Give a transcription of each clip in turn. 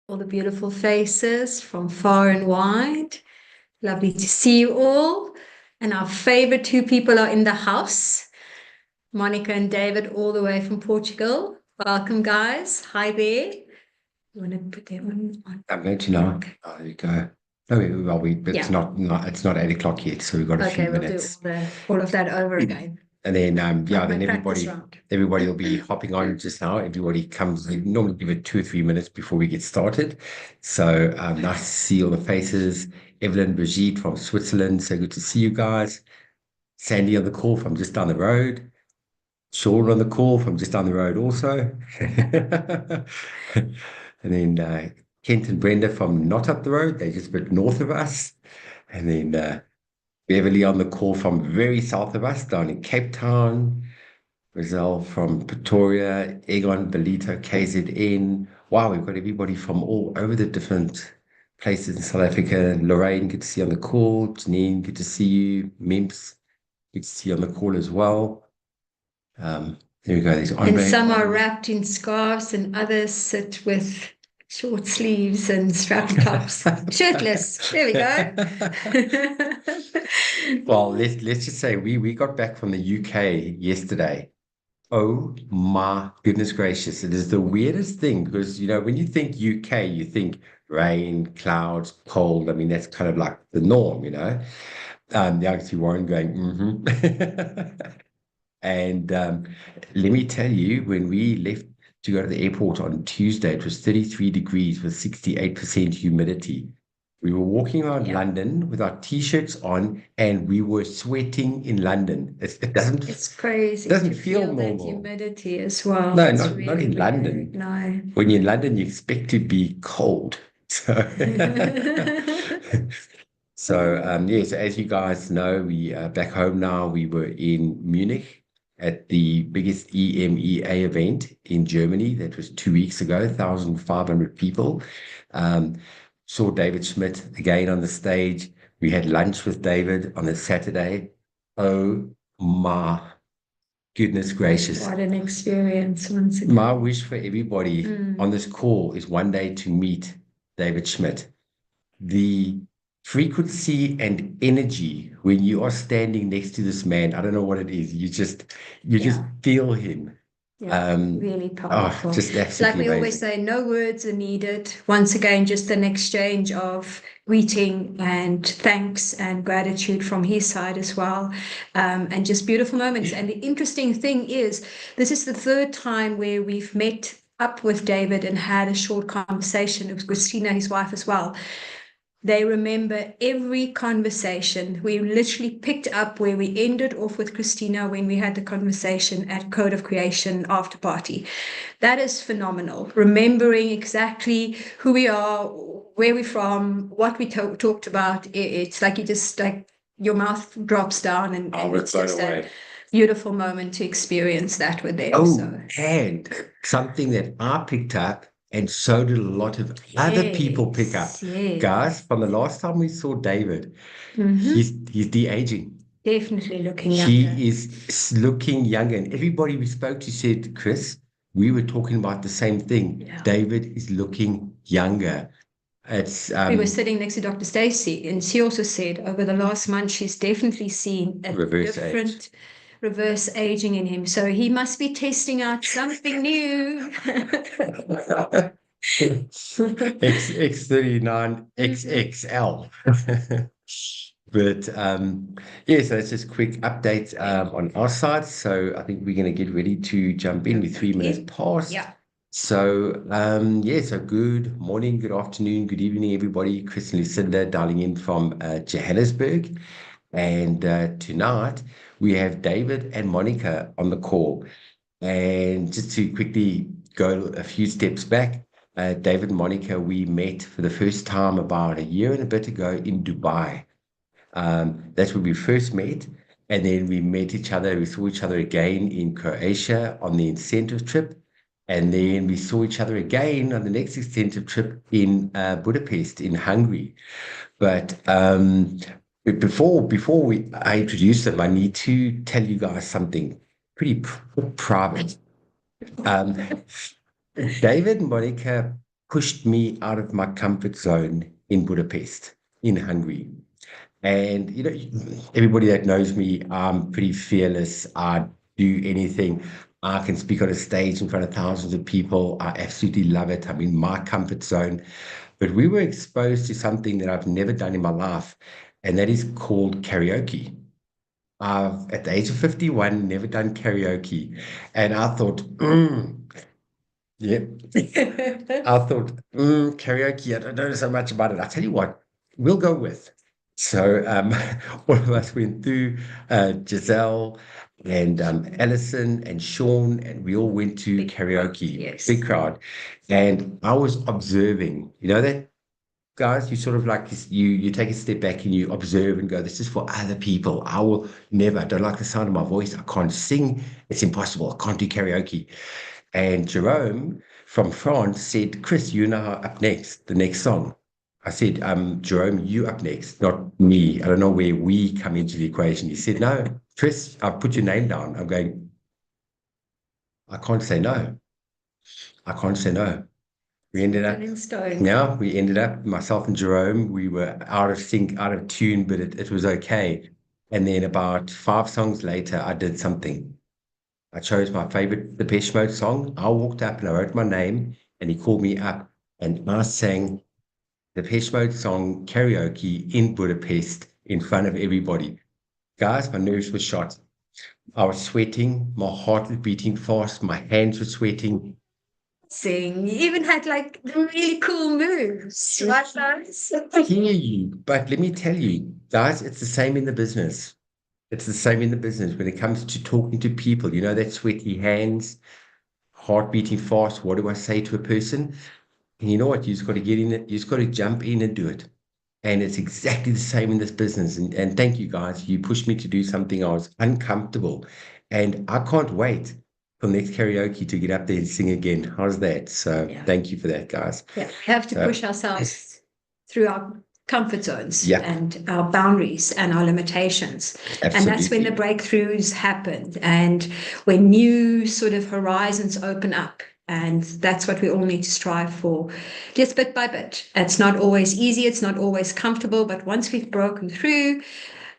All the beautiful faces from far and wide. Lovely to see you all. And our favorite two people are in the house, Monica and David, all the way from Portugal. Welcome, guys. Hi there. You want to put them on? I'm going to now. Okay. There you go. No, it's Yeah. not 8 o'clock yet, so we've got a few Okay, we'll do minutes. all of that over again. And then Like my then practice round. everybody will be hopping on just now. Everybody comes, we normally give it 2 or 3 minutes before we get started. So nice to see all the faces. Evelyn, Brigitte from Switzerland. So good to see you guys. Sandy on the call from just down the road. Sean on the call from just down the road also. And then Kent and Brenda from not up the road, they're just a bit north of us. And then Beverly on the call from very south of us, down in Cape Town. Rizal from Pretoria, Egon, Belito, KZN. Wow, we've got everybody from all over the different places in South Africa. Lorraine, good to see you on the call. Janine, good to see you. Mimps, good to see you on the call as well. There we go. There's And Andre some are on. wrapped in scarves, and others sit with short sleeves and strapped tops, shirtless. There we go. Well, let's just say we got back from the UK yesterday. Oh my goodness gracious. It is the weirdest thing because, when you think UK, you think rain, clouds, cold. I mean, that's kind of like the norm. You actually Warren going, And let me tell you, when we left to go to the airport on Tuesday, it was 33 degrees with 68% humidity. We were walking around Yeah. London with our t-shirts on, and we were sweating in London. It It's crazy doesn't to feel feel that normal. humidity as well. No, It's not really in weird. London. No. When you're in London, you expect to be cold. So, yes, as you guys know, we are back home now. We were in Munich at the biggest EMEA event in Germany. That was 2 weeks ago, 1,500 people. Um, saw David Schmidt again on the stage. We had lunch with David on a Saturday. Oh my goodness gracious. What an experience once My again. wish for everybody on Mm. this call is one day to meet David Schmidt. The frequency and energy when you are standing next to this man, I don't know what it is. You just Yeah. feel him. Yeah, Um, really oh, powerful. just Like absolutely we always amazing. say, no words are needed. Once again, just an exchange of greeting and thanks and gratitude from his side as well. And just beautiful moments. And the interesting thing is, this is the third time where we've met up with David and had a short conversation with Christina, his wife, as well. They remember every conversation. We literally picked up where we ended off with Christina when we had the conversation at Code of Creation after party. That is phenomenal. Remembering exactly who we are, where we're from, what we talked about. It's like you just like your mouth drops down, and We're it's blown just a away. beautiful moment to experience that with them. Oh, So and something that I picked up, and so did a lot of other people pick up. yes, yes. Guys, from the last time we saw David, Hmm. he's de-aging. Definitely looking younger. He is looking younger. And everybody we spoke to said, Chris, we were talking about the same thing. Yeah. David is looking younger. It's We were sitting next to Dr. Stacy, and she also said over the last month she's definitely seen a reverse age. different reverse aging in him. So he must be testing out something new. X39 XXL. But yeah, so that's just quick update on our side. So I think we're going to get ready to jump in with 3 minutes Okay. past. Yeah. So yeah, so good morning, good afternoon, good evening, everybody. Chris and Lucinda dialing in from Johannesburg. And tonight we have David and Monica on the call. And just to quickly go a few steps back, David and Monica, we met for the first time about a year and a bit ago in Dubai. That's where we first met. And then we met each other. We saw each other again in Croatia on the incentive trip. And then we saw each other again on the next incentive trip in Budapest in Hungary. But before I introduce them, I need to tell you guys something pretty private. Um, David and Monica pushed me out of my comfort zone in Budapest, in Hungary. And everybody that knows me, I'm pretty fearless. I do anything. I can speak on a stage in front of thousands of people. I absolutely love it. I'm in my comfort zone. But we were exposed to something that I've never done in my life, and that is called karaoke. I've, at the age of 51, never done karaoke. And I thought, yeah. I thought, karaoke, I don't know so much about it. I tell you what, we'll go with. So all of us went through Giselle and Alison and Sean, and we all went to Big crowd, karaoke, yes. big crowd. And I was observing, that guys, you sort of like you take a step back and you observe and go, this is for other people. I will never, I don't like the sound of my voice. I can't sing. It's impossible. I can't do karaoke. And Jerome from France said, Chris, you know up next, the next song. I said, Jerome, you up next, not me. I don't know where we come into the equation. He said, no, Chris, I've put your name down. I'm going, I can't say no. I can't say no. We ended up, In stone. yeah, we ended up, myself and Jerome, we were out of sync, out of tune, but it was okay. And then about 5 songs later, I did something. I chose my favorite Depeche Mode song. I walked up and I wrote my name, and he called me up, and I sang the Depeche Mode song karaoke in Budapest in front of everybody. Guys, my nerves were shot. I was sweating, my heart was beating fast, my hands were sweating. Sing. You even had like the really cool moves, right, guys? I hear you, but let me tell you, guys, it's the same in the business. It's the same in the business when it comes to talking to people. You know, that sweaty hands, heart beating fast. What do I say to a person? And you know what? You just got to get in it. You just got to jump in and do it. And it's exactly the same in this business. And thank you guys. You pushed me to do something I was uncomfortable. And I can't wait for next karaoke to get up there and sing again. How's that? So Yeah. thank you for that, guys. Yeah, we have to So, push ourselves through our comfort zones yeah, and our boundaries and our limitations. And that's when the absolutely. breakthroughs happened and when new sort of horizons open up. And that's what we all need to strive for, just bit by bit. It's not always easy, it's not always comfortable, but once we've broken through,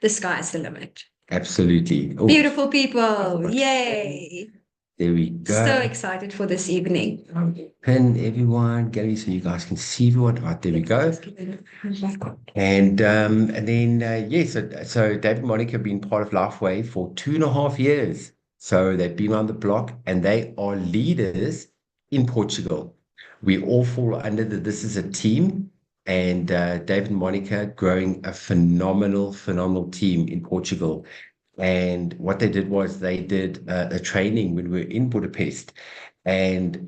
the sky's the limit. Absolutely. Oh, Beautiful people. Yay. there we So go. excited for this evening. Pin everyone, Gary, so you guys can see everyone. Right, there we go. And then so David and Monica have been part of Lifeway for 2.5 years. So they've been on the block and they are leaders in Portugal. We all fall under this is a team, and David and Monica growing a phenomenal team in Portugal. And what they did was they did a training when we were in Budapest, and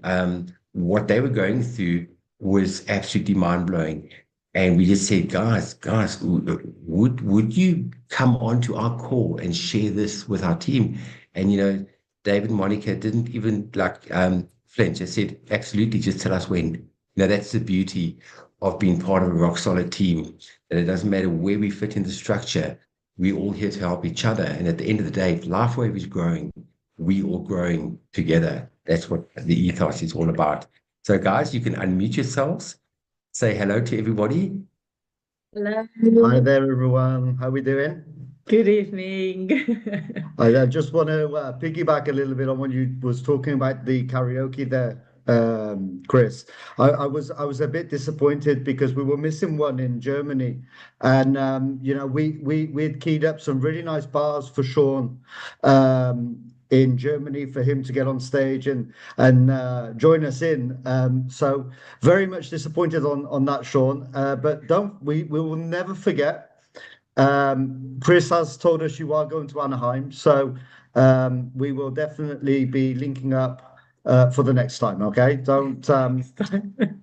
what they were going through was absolutely mind blowing. And we just said, guys, would you come onto our call and share this with our team? And David and Monica didn't even like flinch. They said, absolutely, just tell us when. That's the beauty of being part of a rock solid team. That it doesn't matter where we fit in the structure. We're all here to help each other. And at the end of the day, if LifeWave is growing, we all growing together. That's what the ethos is all about. So, guys, you can unmute yourselves, say hello to everybody. Hello. Hi there, everyone. How we doing? Good evening. I just want to piggyback a little bit on what you was talking about the karaoke there, Chris. I was a bit disappointed because we were missing one in Germany, and we'd keyed up some really nice bars for Sean in Germany for him to get on stage and join us in. So very much disappointed on that, Sean. But don't we will never forget. Chris has told us you are going to Anaheim, so we will definitely be linking up for the next time. Okay, don't.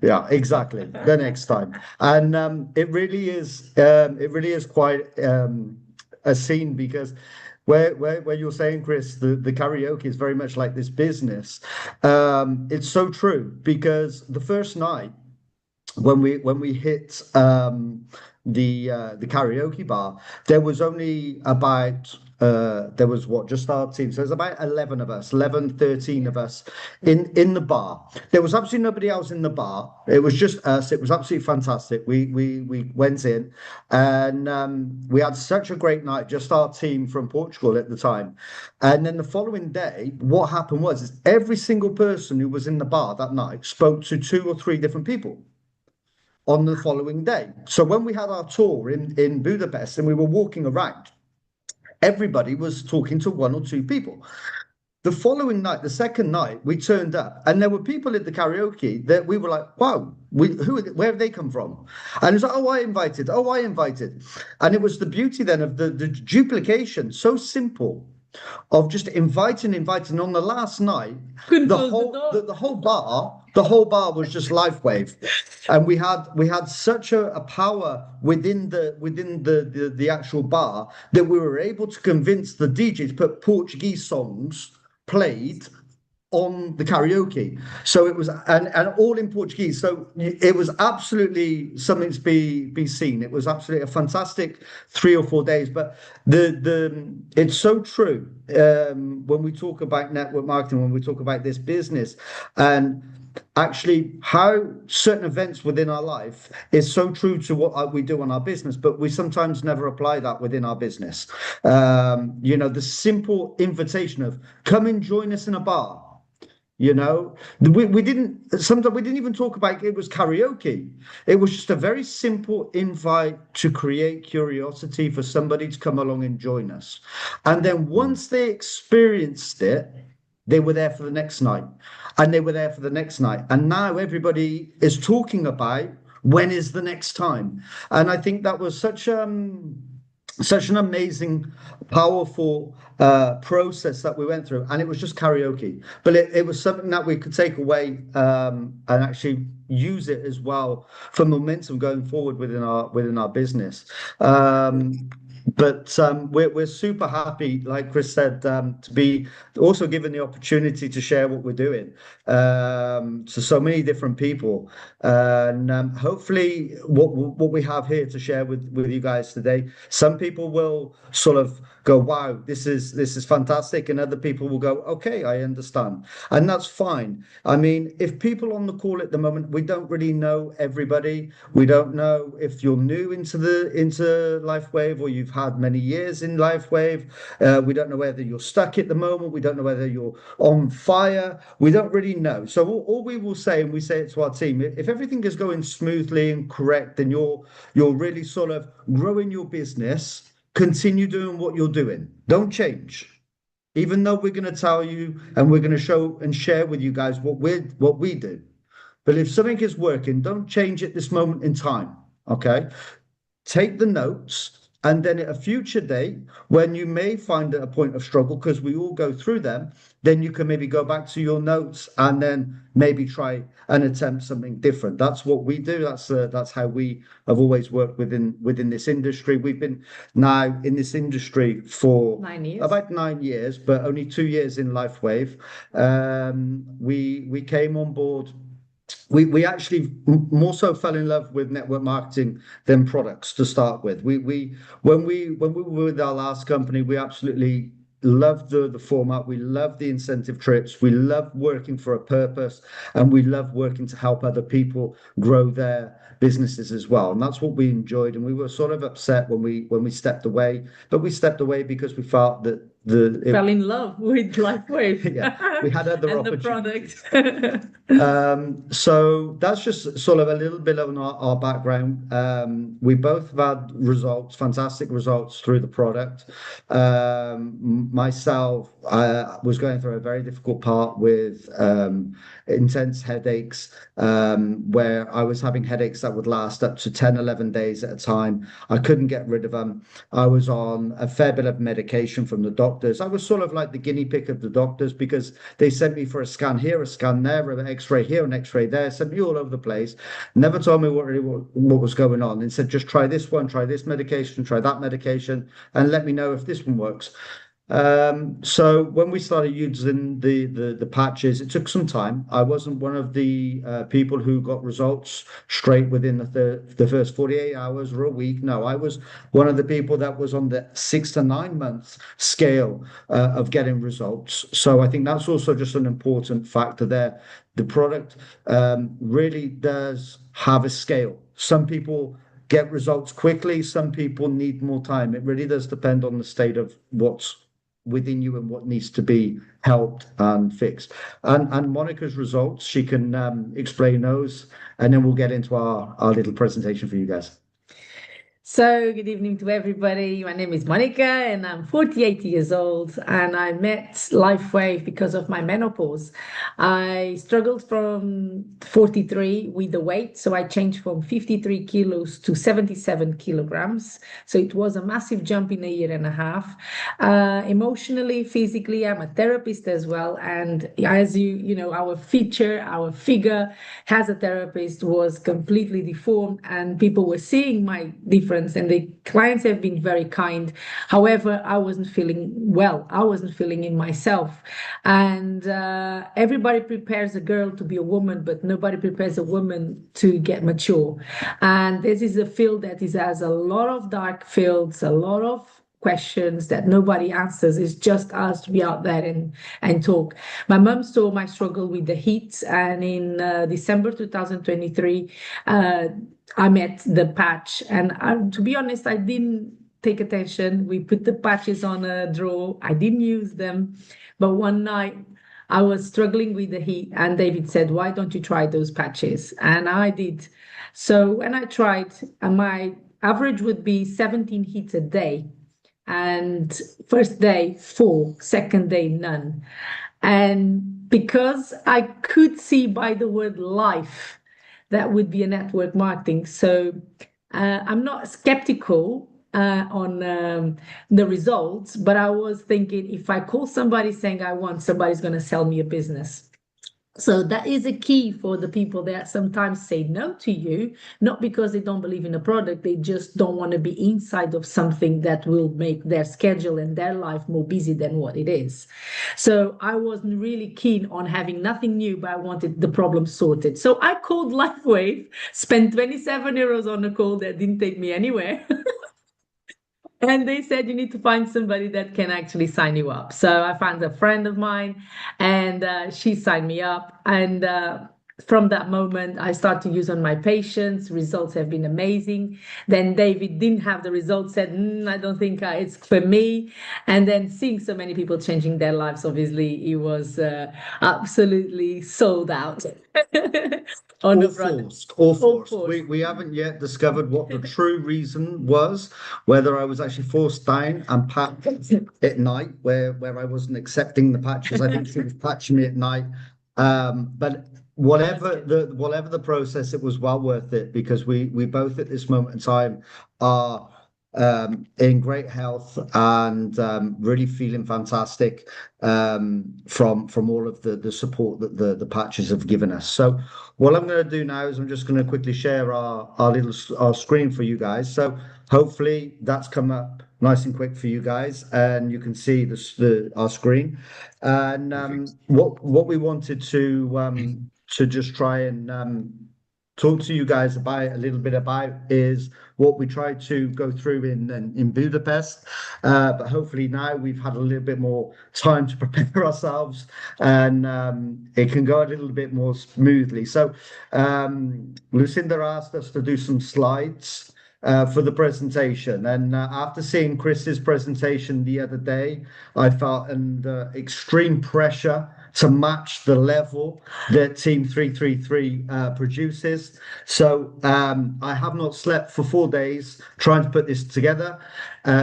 Yeah, exactly. The next time, and it really is quite a scene because. Where you're saying, Chris, the karaoke is very much like this business. It's so true because the first night when we hit the karaoke bar, there was only about what, just our team. So there's about 11 of us, 11, 13 of us in the bar. There was absolutely nobody else in the bar. It was just us. It was absolutely fantastic. We went in and we had such a great night, just our team from Portugal at the time. And then the following day, what happened was is every single person who was in the bar that night spoke to 2 or 3 different people on the following day. So when we had our tour in Budapest and we were walking around, everybody was talking to 1 or 2 people. The following night, the second night, we turned up and there were people at the karaoke that we were like, wow, where have they come from? And it's like, oh, I invited. Oh, I invited. And it was the beauty then of the duplication, so simple, of just inviting. On the last night, Couldn't the close the whole door. the whole bar was just live wave, and we had such a power within the actual bar that we were able to convince the DJ to put Portuguese songs played on the karaoke. So it was and all in Portuguese. So it was absolutely something to be seen. It was absolutely a fantastic 3 or 4 days. But the it's so true when we talk about network marketing, when we talk about this business, and actually how certain events within our life is so true to what we do on our business, but we sometimes never apply that within our business. The simple invitation of come and join us in a bar. We didn't sometimes we didn't even talk about it was karaoke. It was just a very simple invite to create curiosity for somebody to come along and join us. And then once they experienced it, they were there for the next night, and they were there for the next night. And now everybody is talking about when is the next time. And I think that was such an amazing, powerful process that we went through, and it was just karaoke, but it was something that we could take away and actually use it as well for momentum going forward within our business. But we're super happy, like Chris said, to be also given the opportunity to share what we're doing to so many different people, and hopefully what we have here to share with you guys today, some people will sort of go, wow, this is fantastic, and other people will go, okay, I understand, and that's fine. I mean, if people on the call at the moment, we don't really know everybody. We don't know if you're new into LifeWave or you've had many years in LifeWave. We don't know whether you're stuck at the moment. We don't know whether you're on fire. We don't really know. So all we will say, and we say it to our team, if everything is going smoothly and correct, and you're really sort of growing your business, continue doing what you're doing. Don't change. Even though we're going to tell you and we're going to show and share with you guys what we do. But if something is working, don't change at this moment in time. Okay? Take the notes, and then at a future date, when you may find at a point of struggle, because we all go through them, then you can maybe go back to your notes and then maybe try and attempt something different. That's what we do. That's how we have always worked within this industry. We've been now in this industry for 9 years. About 9 years, but only 2 years in LifeWave. We came on board. We actually more so fell in love with network marketing than products to start with. When we were with our last company, we absolutely loved the format. We loved the incentive trips. We loved working for a purpose, and we loved working to help other people grow their businesses as well. And that's what we enjoyed. And we were sort of upset when we stepped away, but we stepped away because we felt that fell in love with LifeWave. Yeah, we had other and opportunities. The product. So that's just sort of a little bit of our background. We both have had results, fantastic results through the product. Myself, I was going through a very difficult part with intense headaches, where I was having headaches that would last up to 10, 11 days at a time. I couldn't get rid of them. I was on a fair bit of medication from the doctors. I was sort of like the guinea pig of the doctors, because they sent me for a scan here, a scan there, an x-ray here, an x-ray there, sent me all over the place, never told me what was going on, and said, just try this one, try this medication, try that medication, and let me know if this one works. So when we started using the patches, it took some time. I wasn't one of the people who got results straight within the first 48 hours or a week. No, I was one of the people that was on the 6 to 9 months scale of getting results. So I think that's also just an important factor there. The product really does have a scale. Some people get results quickly, some people need more time. It really does depend on the state of what's within you and what needs to be helped and fixed. And Monica's results, she can explain those, and then we'll get into our little presentation for you guys. So, good evening to everybody. My name is Monica and I'm 48 years old, and I met LifeWave because of my menopause. I struggled from 43 with the weight, so I changed from 53 kilos to 77 kilograms. So it was a massive jump in a year and a half. Emotionally, physically, I'm a therapist as well. And as you know, our figure as a therapist was completely deformed, and people were seeing my difference, and the clients have been very kind. However, I wasn't feeling well. I wasn't feeling in myself. And everybody prepares a girl to be a woman, but nobody prepares a woman to get mature. And this is a field that has a lot of dark fields, a lot of questions that nobody answers. It's just us to be out there and talk. My mom saw my struggle with the heat, and in December 2023, I met the patch. And to be honest, I didn't take attention. We put the patches on a drawer. I didn't use them. But one night, I was struggling with the heat, and David said, "Why don't you try those patches?" And I did. So when I tried, my average would be 17 heats a day. And first day, 4, second day, none. And because I could see by the word life, that would be a network marketing. So I'm not skeptical on the results, but I was thinking, if I call somebody saying I want, somebody's going to sell me a business. So that is a key for the people that sometimes say no to you, not because they don't believe in a product, they just don't want to be inside of something that will make their schedule and their life more busy than what it is. So I wasn't really keen on having nothing new, but I wanted the problem sorted. So I called LifeWave, spent 27 euros on a call that didn't take me anywhere. And they said, you need to find somebody that can actually sign you up. So I found a friend of mine, and she signed me up. And from that moment, I started to use on my patients. Results have been amazing. Then David didn't have the results, said, I don't think it's for me. And then seeing so many people changing their lives, obviously, he was absolutely sold out. On Or forced, or forced. We haven't yet discovered what the true reason was, whether I was actually forced down and packed at night, where I wasn't accepting the patches. I think she was patching me at night. But whatever the process, it was well worth it, because we both at this moment in time are in great health and really feeling fantastic from all of the support that the patches have given us. So what I'm going to do now is I'm just going to quickly share our screen for you guys. So hopefully that's come up nice and quick for you guys, and you can see our screen. And what we wanted to just try and talk to you guys about a little bit about is what we tried to go through in Budapest. But hopefully now we've had a little bit more time to prepare ourselves, and it can go a little bit more smoothly. So Lucinda asked us to do some slides for the presentation. And after seeing Chris's presentation the other day, I felt under extreme pressure to match the level that Team 333 produces. So I have not slept for 4 days trying to put this together.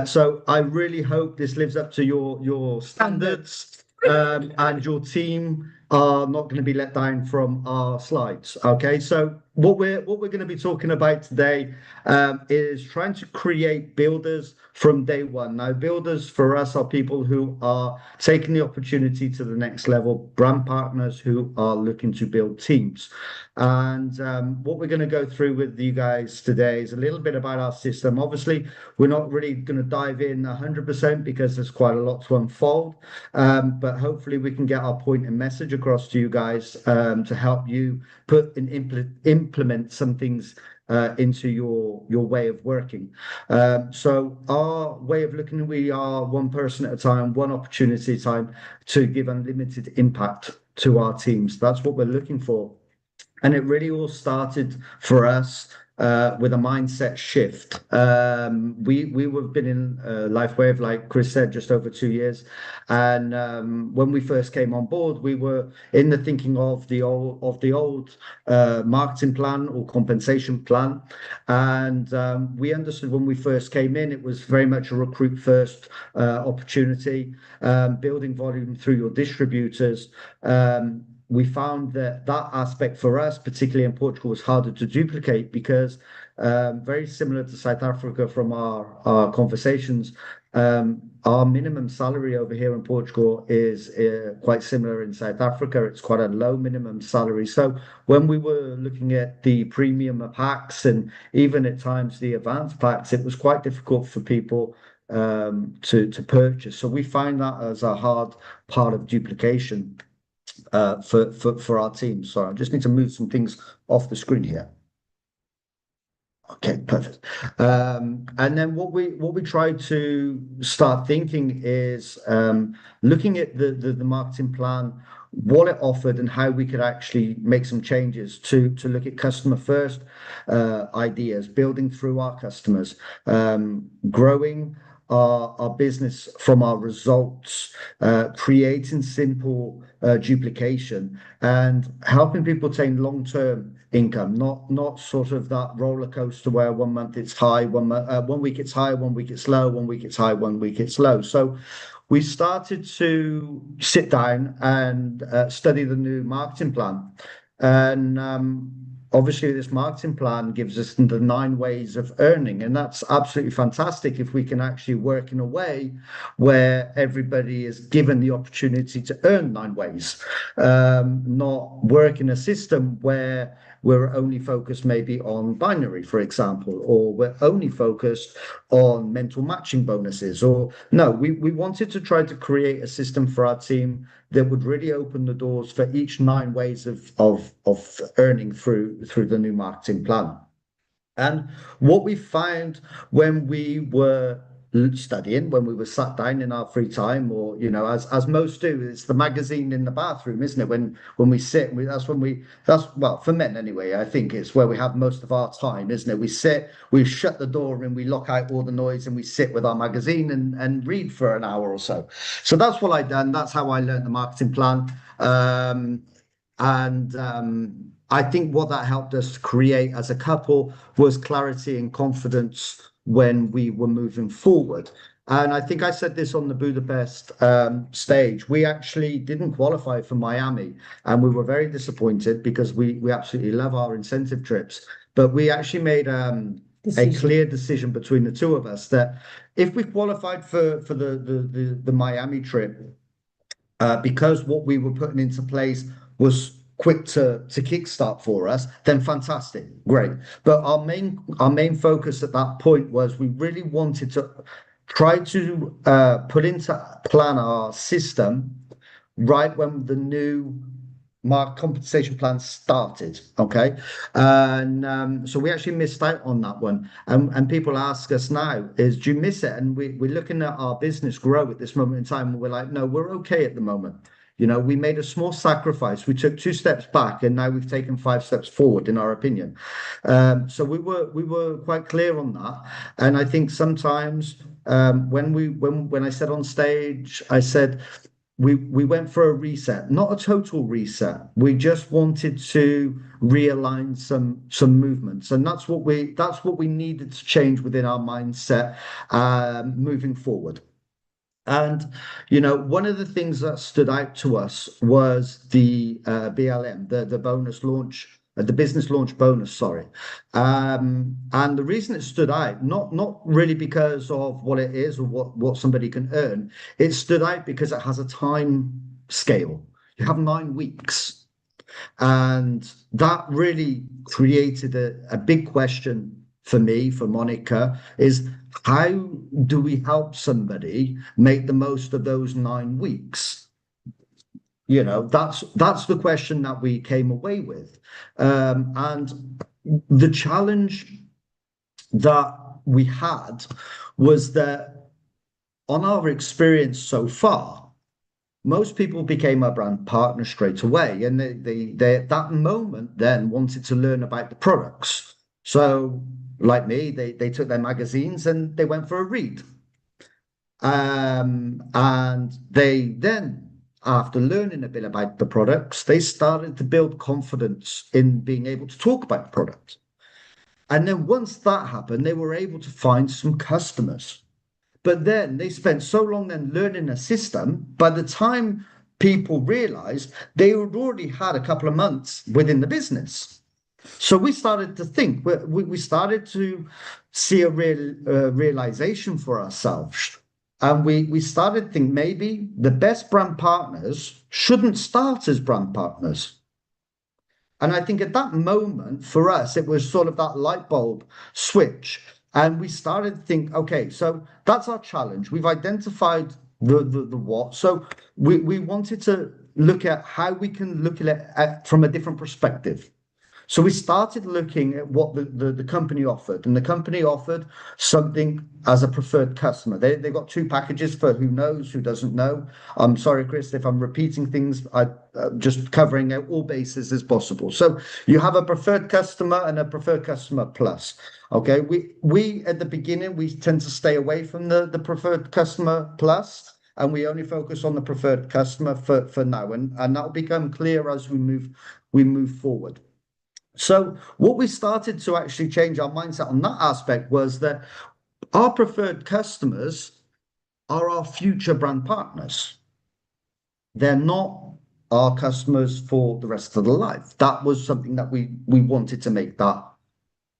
So I really hope this lives up to your standards and your team are not going to be let down from our slides. Okay, so what we're going to be talking about today is trying to create builders from day one. Now, builders for us are people who are taking the opportunity to the next level, brand partners who are looking to build teams. And what we're going to go through with you guys today is a little bit about our system. Obviously, we're not really going to dive in 100% because there's quite a lot to unfold. But hopefully we can get our point and message across to you guys to help you put and implement some things into your way of working. So our way of looking, we are one person at a time, one opportunity at a time to give unlimited impact to our teams. That's what we're looking for. And it really all started for us with a mindset shift. We've been in LifeWave, like Chris said, just over 2 years. And when we first came on board, we were in the thinking of the old marketing plan or compensation plan. And we understood when we first came in, it was very much a recruit first opportunity, building volume through your distributors. We found that aspect for us, particularly in Portugal, was harder to duplicate because very similar to South Africa from our conversations, our minimum salary over here in Portugal is quite similar in South Africa. It's quite a low minimum salary. So when we were looking at the premium packs and even at times the advanced packs, it was quite difficult for people to purchase. So we find that as a hard part of duplication for our team. So I just need to move some things off the screen here. Okay, perfect. And then what we try to start thinking is looking at the marketing plan, what it offered, and how we could actually make some changes to look at customer first ideas, building through our customers, growing our business from our results, creating simple duplication, and helping people attain long-term income, not sort of that roller coaster where 1 month it's high, 1 week it's high, 1 week it's low, 1 week it's high, 1 week it's low. So we started to sit down and study the new marketing plan. And obviously, this marketing plan gives us the 9 ways of earning. And that's absolutely fantastic if we can actually work in a way where everybody is given the opportunity to earn 9 ways, not work in a system where we're only focused maybe on binary, for example, or we're only focused on mental matching bonuses. Or no, we wanted to try to create a system for our team that would really open the doors for each 9 ways of earning through the new marketing plan. And what we found when we were studying, when we were sat down in our free time, or as most do, it's the magazine in the bathroom, isn't it? When we sit, that's well, for men anyway, I think it's where we have most of our time, isn't it? We sit, we shut the door and we lock out all the noise and we sit with our magazine and read for an hour or so. So that's what I done. That's how I learned the marketing plan. I think what that helped us create as a couple was clarity and confidence when we were moving forward. And I think I said this on the Budapest stage. We actually didn't qualify for Miami, and we were very disappointed because we absolutely love our incentive trips. But we actually made a clear decision between the two of us that if we qualified for the Miami trip, because what we were putting into place was quick to kickstart for us, then fantastic, great. But our main focus at that point was we really wanted to try to put into plan our system right when the new compensation plan started. Okay, and so we actually missed out on that one. And people ask us now, do you miss it? And we're looking at our business grow at this moment in time, and we're like, no, we're okay at the moment. We made a small sacrifice. We took 2 steps back, and now we've taken 5 steps forward, in our opinion. So we were quite clear on that. And I think sometimes when I said on stage, I said we went for a reset, not a total reset. We just wanted to realign some movements, and that's what we needed to change within our mindset moving forward. And, you know, one of the things that stood out to us was the BLM, the bonus launch, the business launch bonus, sorry. And the reason it stood out, not really because of what it is or what somebody can earn, it stood out because it has a time scale. You have 9 weeks. And that really created a big question for me, for Monica, is how do we help somebody make the most of those 9 weeks? You know, that's the question that we came away with. And the challenge that we had was that on our experience so far, most people became a brand partner straight away, and they at that moment then wanted to learn about the products. So, like me, they took their magazines and they went for a read. And they then, after learning a bit about the products, they started to build confidence in being able to talk about the product. And then once that happened, they were able to find some customers. But then they spent so long then learning a system, by the time people realized, they had already had a couple of months within the business. So we started to think, we started to see a realization for ourselves. And we started to think maybe the best brand partners shouldn't start as brand partners. And I think at that moment, for us, it was sort of that light bulb switch. And we started to think, okay, so that's our challenge. We've identified the what. So we wanted to look at how we can look at it from a different perspective. So we started looking at what the company offered, and the company offered something as a preferred customer. They got 2 packages for who knows, who doesn't know. I'm sorry, Chris, if I'm repeating things. I just covering out all bases as possible. So you have a preferred customer and a preferred customer plus. Okay, we at the beginning we tend to stay away from the preferred customer plus, and we only focus on the preferred customer for now, and that'll become clear as we move forward. So what we started to actually change our mindset on that aspect was that our preferred customers are our future brand partners. They're not our customers for the rest of the life. That was something that we wanted to make that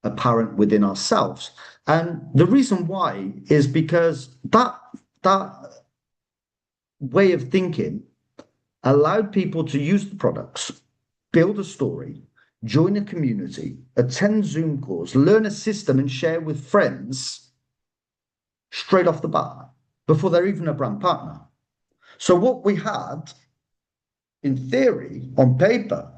apparent within ourselves. And the reason why is because that way of thinking allowed people to use the products, build a story, join a community, attend Zoom calls, learn a system, and share with friends straight off the bat before they're even a brand partner. So what we had, in theory, on paper,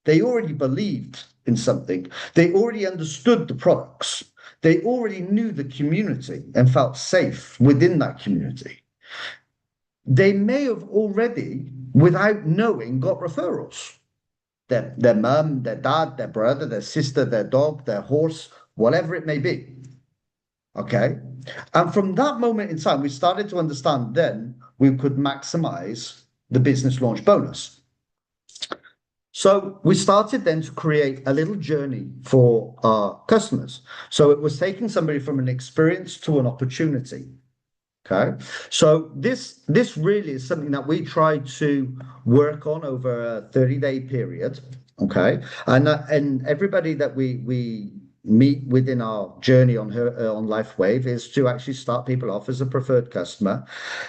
they already believed in something. They already understood the products. They already knew the community and felt safe within that community. They may have already, without knowing, got referrals. Their mum, their dad, their brother, their sister, their dog, their horse, whatever it may be. Okay. And from that moment in time, we started to understand then we could maximize the business launch bonus. So we started then to create a little journey for our customers. So it was taking somebody from an experience to an opportunity. Okay, so this really is something that we tried to work on over a 30-day period. Okay, and everybody that we meet within our journey on LifeWave is to actually start people off as a preferred customer.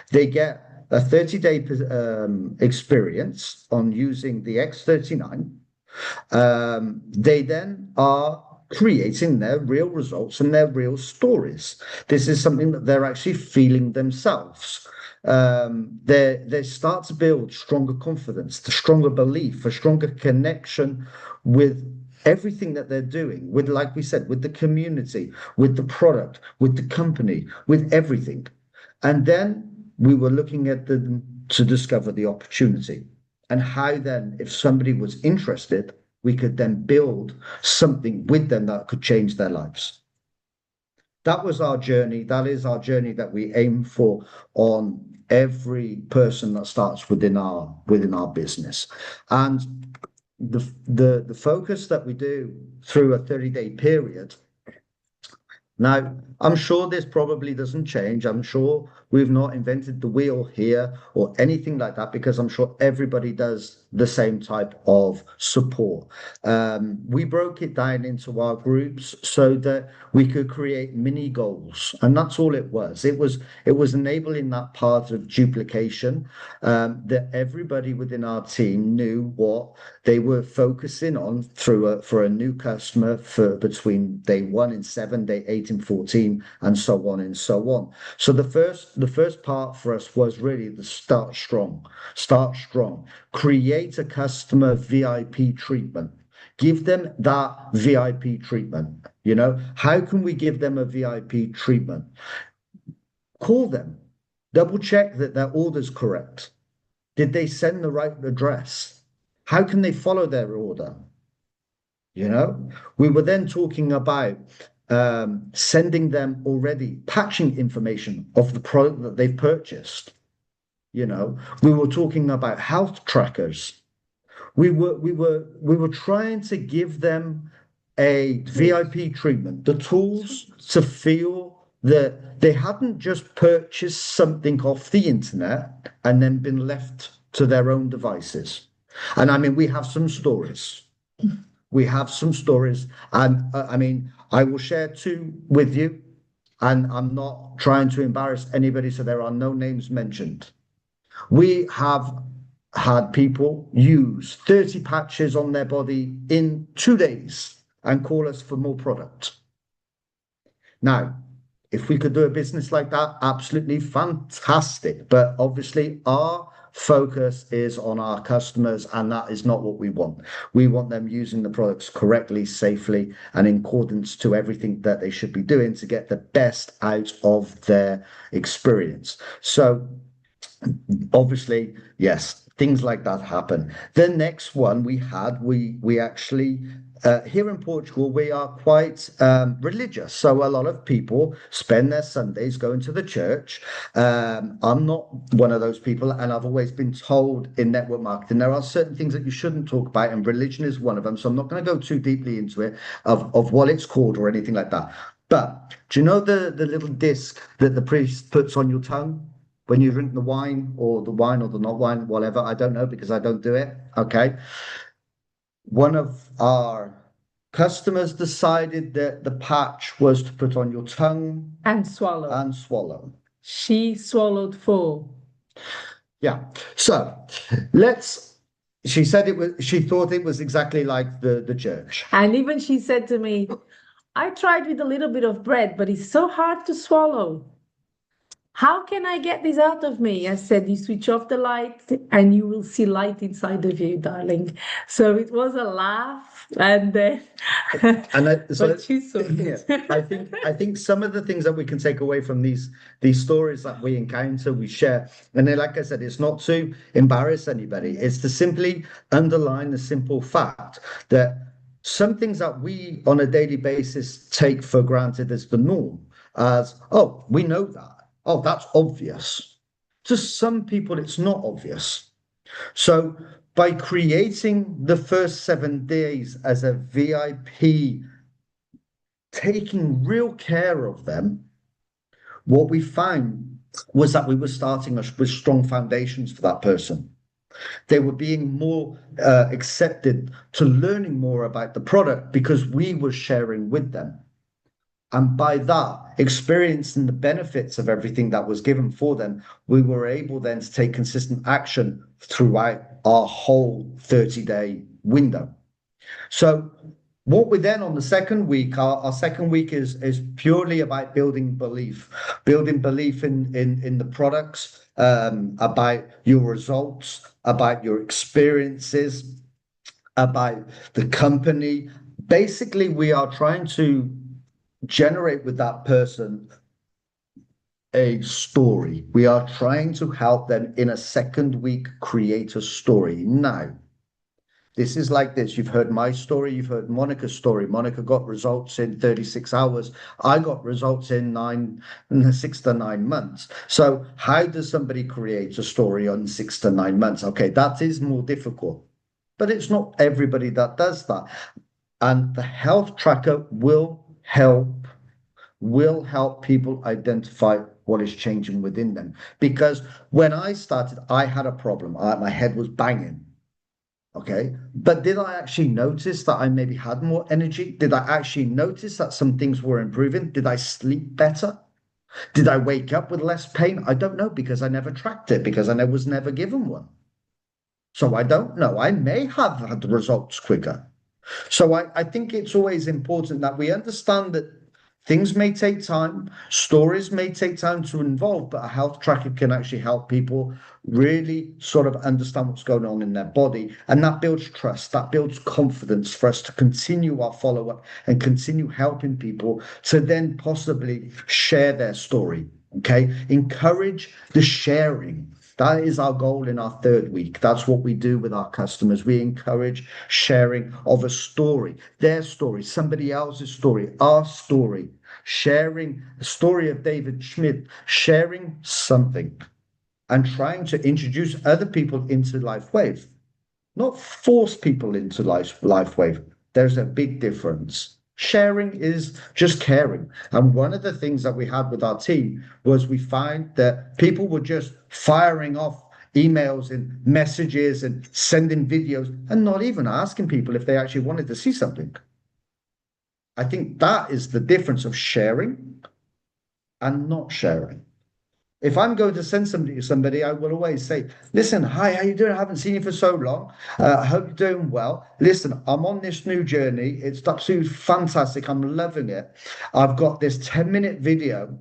They get a 30-day experience on using the X39. They then are creating their real results and their real stories. This is something that they're actually feeling themselves. They start to build stronger confidence, the stronger belief, a stronger connection with everything that they're doing, with, like we said, with the community, with the product, with the company, with everything. And then we were looking at them to discover the opportunity and how then, if somebody was interested, we could then build something with them that could change their lives. That was our journey. That is our journey that we aim for on every person that starts within our business. And the focus that we do through a 30-day period. Now, I'm sure this probably doesn't change. I'm sure We've not invented the wheel here or anything like that, because I'm sure everybody does the same type of support. We broke it down into our groups so that we could create mini goals, and that's all it was. It was enabling that part of duplication, that everybody within our team knew what they were focusing on for a new customer for between day 1 and 7, day 8 and 14, and so on and so on. So the first part for us was really the start strong, create a customer VIP treatment. Give them that VIP treatment. How can we give them a VIP treatment? Call them, double check that their order's correct. Did they send the right address? How can they follow their order? We were then talking about sending them already patching information of the product that they've purchased. We were talking about health trackers. We were trying to give them a VIP treatment, the tools to feel that they hadn't just purchased something off the internet and then been left to their own devices. And I mean, we have some stories. And I mean, I will share 2 with you, and I'm not trying to embarrass anybody, so there are no names mentioned. We have had people use 30 patches on their body in 2 days and call us for more product. Now, if we could do a business like that, absolutely fantastic. But obviously, our focus is on our customers, and that is not what we want. We want them using the products correctly, safely, and in accordance to everything that they should be doing to get the best out of their experience. So obviously, yes, things like that happen. The next one we actually here in Portugal, we are quite religious. So a lot of people spend their Sundays going to the church. I'm not one of those people, and I've always been told in network marketing there are certain things that you shouldn't talk about, and religion is one of them. So I'm not going to go too deeply into it of what it's called or anything like that. But do you know the little disc that the priest puts on your tongue when you drink the wine or the not wine, whatever? I don't know, because I don't do it. Okay. One of our customers decided that the patch was to put on your tongue And swallow. She swallowed 4. Yeah. So she said she thought it was exactly like the church. And even she said to me, I tried with a little bit of bread, but it's so hard to swallow. How can I get this out of me? I said, you switch off the light and you will see light inside of you, darling. So it was a laugh, and then but she saw it. I think some of the things that we can take away from these stories that we encounter, we share, and then, like I said, it's not to embarrass anybody. It's to simply underline the simple fact that some things that we on a daily basis take for granted as the norm, as, oh, we know that. Oh, that's obvious. To some people, it's not obvious. So by creating the first 7 days as a VIP, taking real care of them, what we found was that we were starting with strong foundations for that person. They were being more accepted to learning more about the product because we were sharing with them. And by that, experiencing the benefits of everything that was given for them, we were able then to take consistent action throughout our whole 30-day window. So what we then on the second week, our second week is purely about building belief in the products, about your results, about your experiences, about the company. Basically, we are trying to generate with that person a story. We are trying to help them in a second week create a story. Now, this is like this. You've heard my story. You've heard Monica's story. Monica got results in 36 hours. I got results in 6 to 9 months. So how does somebody create a story on 6 to 9 months? Okay, that is more difficult, but it's not everybody that does that. And the health tracker will help people identify what is changing within them. Because when I started, I had a problem. My head was banging. Okay. But did I actually notice that I maybe had more energy? Did I actually notice that some things were improving? Did I sleep better? Did I wake up with less pain? I don't know, because I never tracked it, because I was never given one. So I don't know. I may have had the results quicker. So I think it's always important that we understand that things may take time, stories may take time to involve, but a health tracker can actually help people really sort of understand what's going on in their body. And that builds trust, that builds confidence for us to continue our follow-up and continue helping people to then possibly share their story. Okay. Encourage the sharing. That is our goal in our third week. That's what we do with our customers. We encourage sharing of a story, their story, somebody else's story, our story, sharing the story of David Schmidt, sharing something and trying to introduce other people into LifeWave, not force people into LifeWave. There's a big difference. Sharing is just caring. And one of the things that we had with our team was we find that people were just firing off emails and messages and sending videos and not even asking people if they actually wanted to see something. I think that is the difference of sharing and not sharing. If I'm going to send somebody to somebody, I will always say, listen, hi, how you doing? I haven't seen you for so long. I hope you're doing well. Listen, I'm on this new journey. It's absolutely fantastic. I'm loving it. I've got this 10-minute video,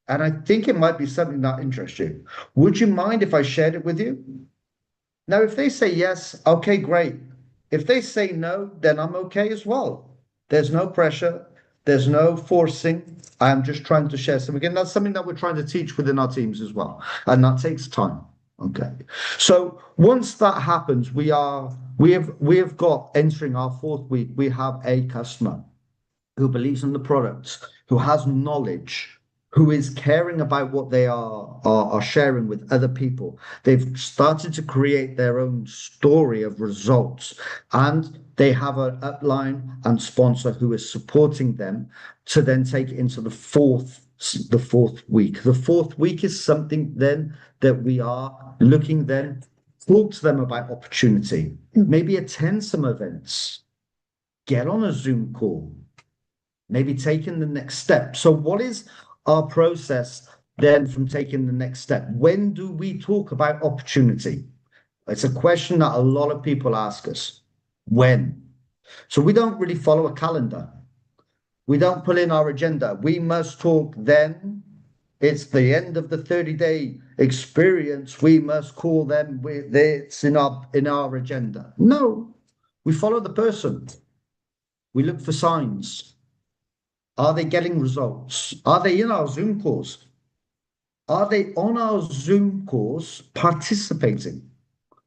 and I think it might be something that interests you. Would you mind if I shared it with you? Now, if they say yes, okay, great. If they say no, then I'm okay as well. There's no pressure. There's no forcing. I'm just trying to share some. Again, that's something that we're trying to teach within our teams as well. And that takes time. Okay. So once that happens, we have got, entering our fourth week, we have a customer who believes in the products, who has knowledge, who is caring about what they are sharing with other people. They've started to create their own story of results, and they have an upline and sponsor who is supporting them to then take it into the fourth week. The fourth week is something then that we are looking then, talk to them about opportunity, maybe attend some events, get on a Zoom call, maybe taking the next step. So what is our process then from taking the next step? When do we talk about opportunity? It's a question that a lot of people ask us. When? So we don't really follow a calendar. We don't pull in our agenda. We must talk then. It's the end of the 30-day experience. We must call them. It's in our agenda. No, we follow the person. We look for signs. Are they getting results? Are they in our Zoom calls? Are they on our Zoom calls participating?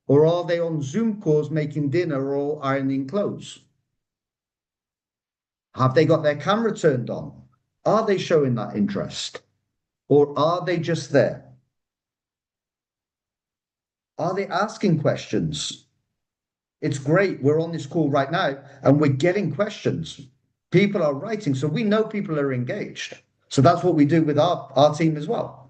Or are they on Zoom calls making dinner or ironing clothes? Have they got their camera turned on? Are they showing that interest? Or are they just there? Are they asking questions? It's great. We're on this call right now and we're getting questions. People are writing, so we know people are engaged. So that's what we do with our team as well.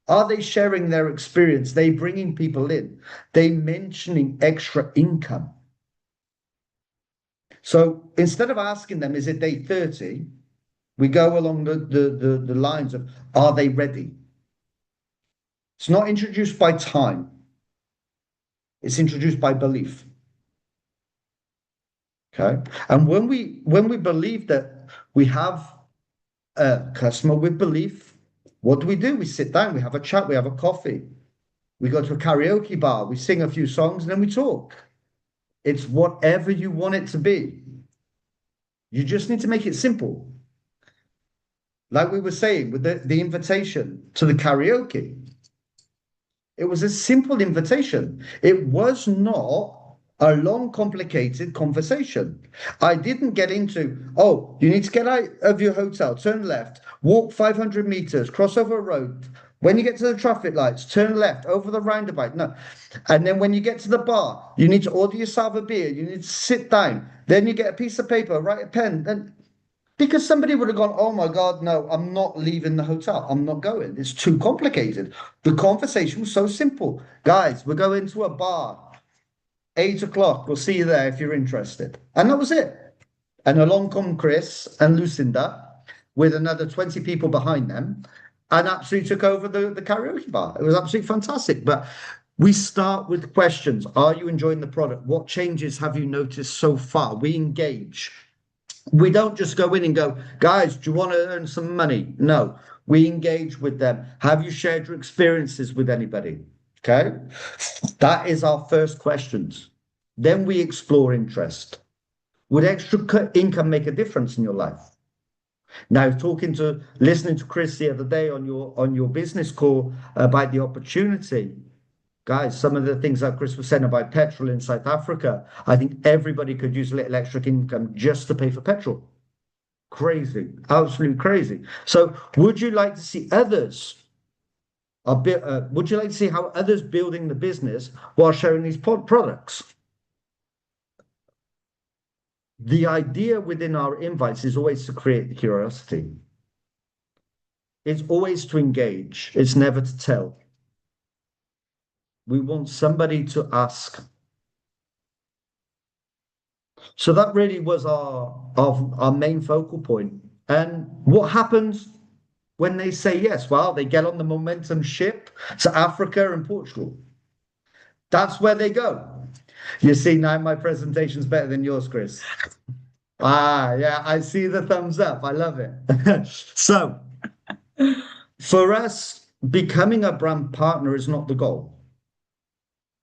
Are they sharing their experience? They bringing people in? They mentioning extra income? So instead of asking them, is it day 30? We go along the lines of, are they ready? It's not introduced by time. It's introduced by belief. Okay. And when we believe that we have a customer with belief, what do? We sit down, we have a chat, we have a coffee, we go to a karaoke bar, we sing a few songs, and then we talk. It's whatever you want it to be. You just need to make it simple. Like we were saying with the invitation to the karaoke. It was a simple invitation. It was not a long, complicated conversation. I didn't get into, oh, you need to get out of your hotel, turn left, walk 500 meters, cross over a road. When you get to the traffic lights, turn left over the roundabout. No. And then when you get to the bar, you need to order yourself a beer. You need to sit down. Then you get a piece of paper, write a pen. Then Because somebody would have gone, oh my God, no, I'm not leaving the hotel. I'm not going. It's too complicated. The conversation was so simple. Guys, we're going to a bar, 8 o'clock. We'll see you there if you're interested. And that was it. And along come Chris and Lucinda with another 20 people behind them and absolutely took over the karaoke bar. It was absolutely fantastic. But we start with questions. Are you enjoying the product? What changes have you noticed so far? We engage. We don't just go in and go, guys, do you want to earn some money? No, we engage with them. Have you shared your experiences with anybody? Okay. That is our first questions. Then we explore interest. Would extra income make a difference in your life? Now, listening to Chris the other day on your business call about the opportunity, guys, some of the things that Chris was saying about petrol in South Africa, I think everybody could use a little extra income just to pay for petrol. Crazy, absolutely crazy. So, would you like to see others? Would you like to see how others building the business while sharing these products? The idea within our invites is always to create the curiosity. It's always to engage. It's never to tell. We want somebody to ask. So that really was our main focal point. And what happens when they say yes? Well, they get on the momentum ship to Africa and Portugal. That's where they go. You see, now my presentation's better than yours, Chris. Yeah, I see the thumbs up. I love it. So for us, becoming a brand partner is not the goal.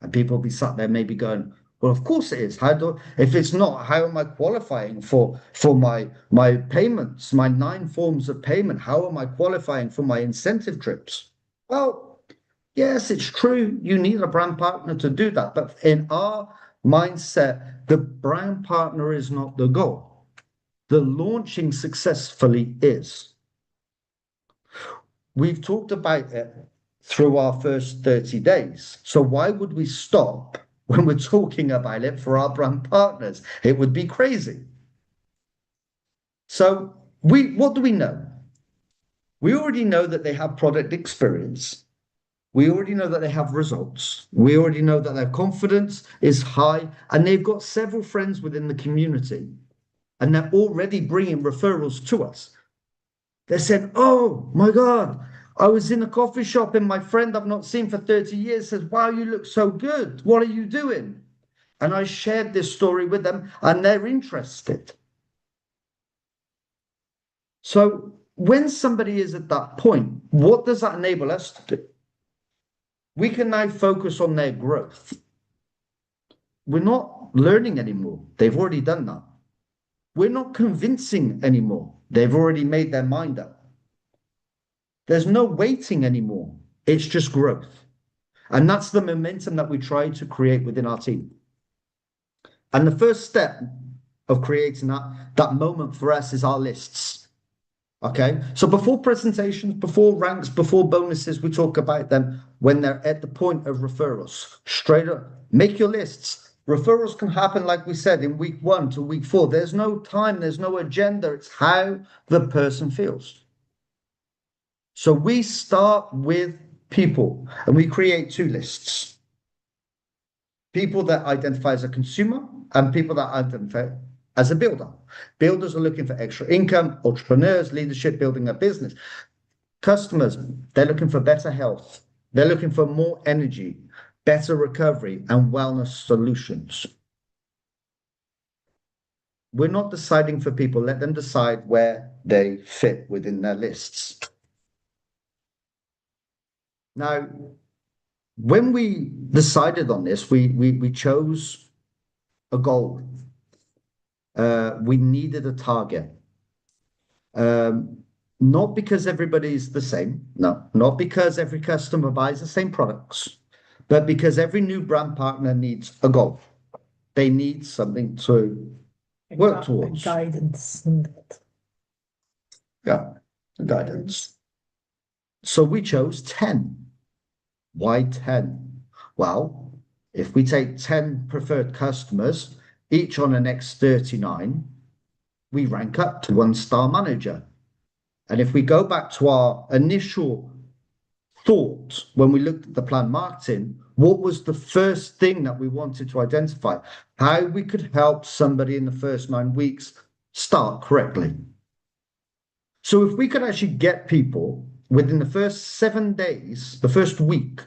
And people will be sat there maybe going, well, of course it is. If it's not, how am I qualifying for my payments, my 9 forms of payment? How am I qualifying for my incentive trips? Well, yes, it's true. You need a brand partner to do that. But in our mindset, the brand partner is not the goal. The launching successfully is. We've talked about it through our first 30 days. So why would we stop when we're talking about it for our brand partners? It would be crazy. So what do we know? We already know that they have product experience. We already know that they have results. We already know that their confidence is high and they've got several friends within the community. And they're already bringing referrals to us. They said, oh my God, I was in a coffee shop and my friend I've not seen for 30 years says, wow, you look so good. What are you doing? And I shared this story with them and they're interested. So when somebody is at that point, what does that enable us to do? We can now focus on their growth. We're not learning anymore. They've already done that. We're not convincing anymore. They've already made their mind up. There's no waiting anymore. It's just growth. And that's the momentum that we try to create within our team. And the first step of creating that moment for us is our lists. Okay. So before presentations, before ranks, before bonuses, we talk about them when they're at the point of referrals. Straight up, make your lists. Referrals can happen, like we said, in week 1 to week 4. There's no time, there's no agenda. It's how the person feels. So we start with people and we create 2 lists. People that identify as a consumer and people that identify as a builder. Builders are looking for extra income, entrepreneurs, leadership, building a business. Customers, they're looking for better health. They're looking for more energy, better recovery, and wellness solutions. We're not deciding for people. Let them decide where they fit within their lists. Now, when we decided on this, we chose a goal. We needed a target. Not because everybody's the same. No, not because every customer buys the same products, but because every new brand partner needs a goal. They need something to work towards. Guidance. Yeah, guidance. So we chose 10. Why 10? Well, if we take 10 preferred customers, each on an X39, we rank up to 1-star manager. And if we go back to our initial thought when we looked at the plan marketing, what was the first thing that we wanted to identify? How we could help somebody in the first 9 weeks start correctly. So if we could actually get people within the first 7 days, the first week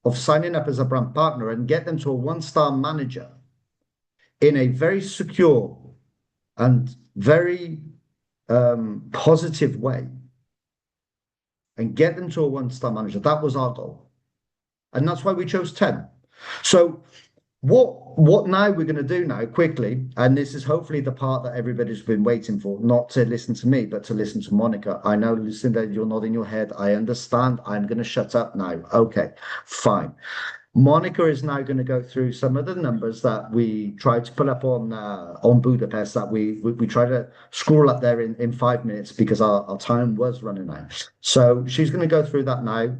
of signing up as a brand partner, and get them to a 1-star manager in a very secure and very positive way, and get them to a 1-star manager, that was our goal. And that's why we chose 10. So what now we're going to do now quickly, and this is hopefully the part that everybody's been waiting for, not to listen to me, but to listen to Monica. I know, Lucinda, you're nodding your head. I understand. I'm going to shut up now. Okay, fine. Monica is now going to go through some of the numbers that we tried to put up on Budapest, that we tried to scroll up there in 5 minutes because our time was running out. So she's going to go through that now,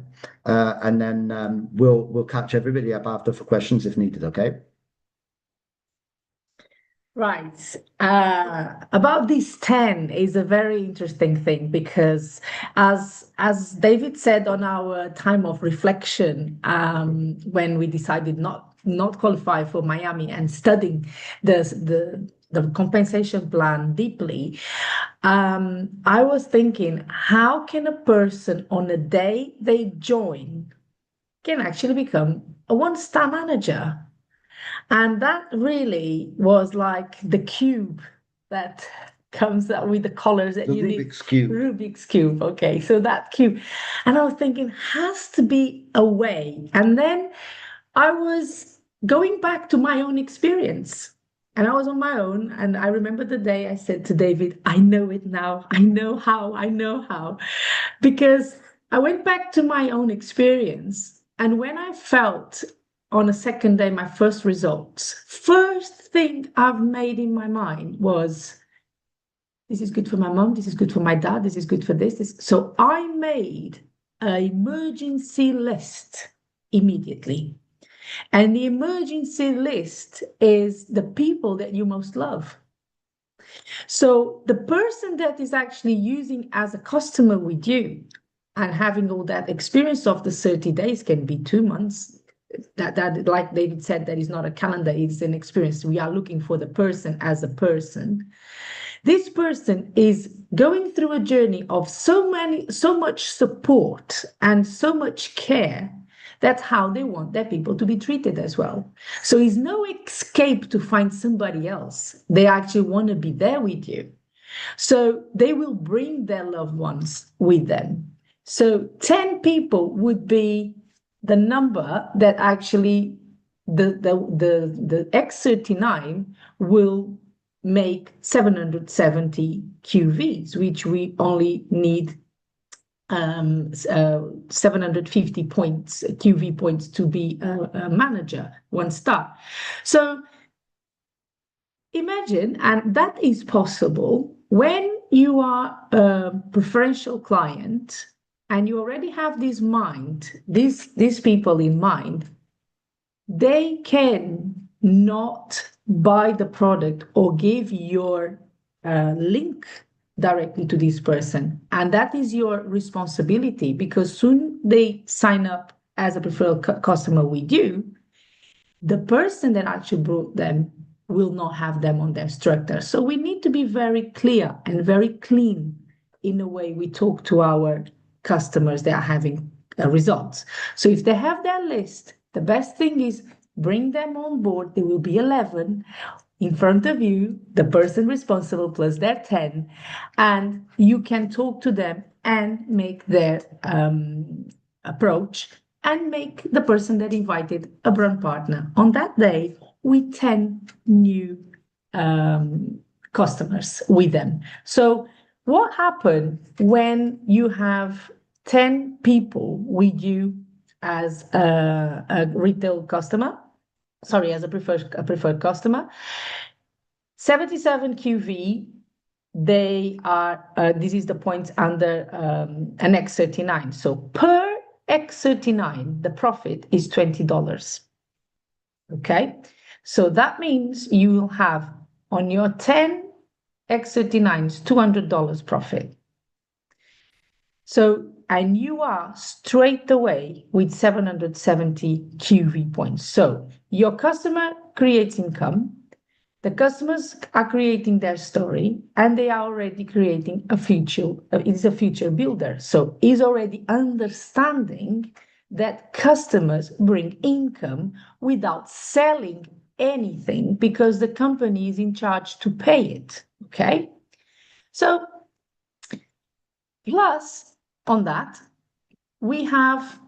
and then we'll catch everybody up after for questions if needed. Okay. Right. About these 10 is a very interesting thing because as David said on our time of reflection, when we decided not qualify for Miami and studying the compensation plan deeply, I was thinking, how can a person on a day they join can actually become a 1-star manager? And that really was like the cube that comes out with the colors that you need. Rubik's Cube. Rubik's Cube. Okay, so that cube. And I was thinking, has to be a way. And then I was going back to my own experience. And I was on my own. And I remember the day I said to David, I know it now. I know how. Because I went back to my own experience. And when I felt on a second day, my first results, first thing I've made in my mind was, this is good for my mom, this is good for my dad, this is good for this. So I made an emergency list immediately. And the emergency list is the people that you most love. So the person that is actually using as a customer with you and having all that experience of the 30 days can be 2 months. That like David said, that is not a calendar, it's an experience. We are looking for the person as a person. This person is going through a journey of so much support and so much care. That's how they want their people to be treated as well. So it's no escape to find somebody else. They actually want to be there with you. So they will bring their loved ones with them. So 10 people would be the number that actually the X39 will make 770 QVs, which we only need 750 points, QV points, to be a manager, 1-star. So imagine, and that is possible when you are a preferential client and you already have this mind, these people in mind, they can not buy the product or give your link directly to this person. And that is your responsibility, because soon they sign up as a preferred customer with you. The person that actually brought them will not have them on their structure. So we need to be very clear and very clean in the way we talk to our customers that are having results. So if they have their list, the best thing is bring them on board. There will be 11 in front of you, the person responsible plus their 10, and you can talk to them and make their approach and make the person that invited a brand partner on that day with 10 new customers with them. So what happened when you have 10 people with you as a retail customer? Sorry, as a preferred customer. 77 QV, they are, this is the points under an X39. So per X39, the profit is $20. Okay, so that means you will have on your 10 X39 is $200 profit. So, and you are straight away with 770 QV points. So your customer creates income, the customers are creating their story, and they are already creating a future. It's a future builder. So he's already understanding that customers bring income without selling anything because the company is in charge to pay it. Okay. So plus on that, we have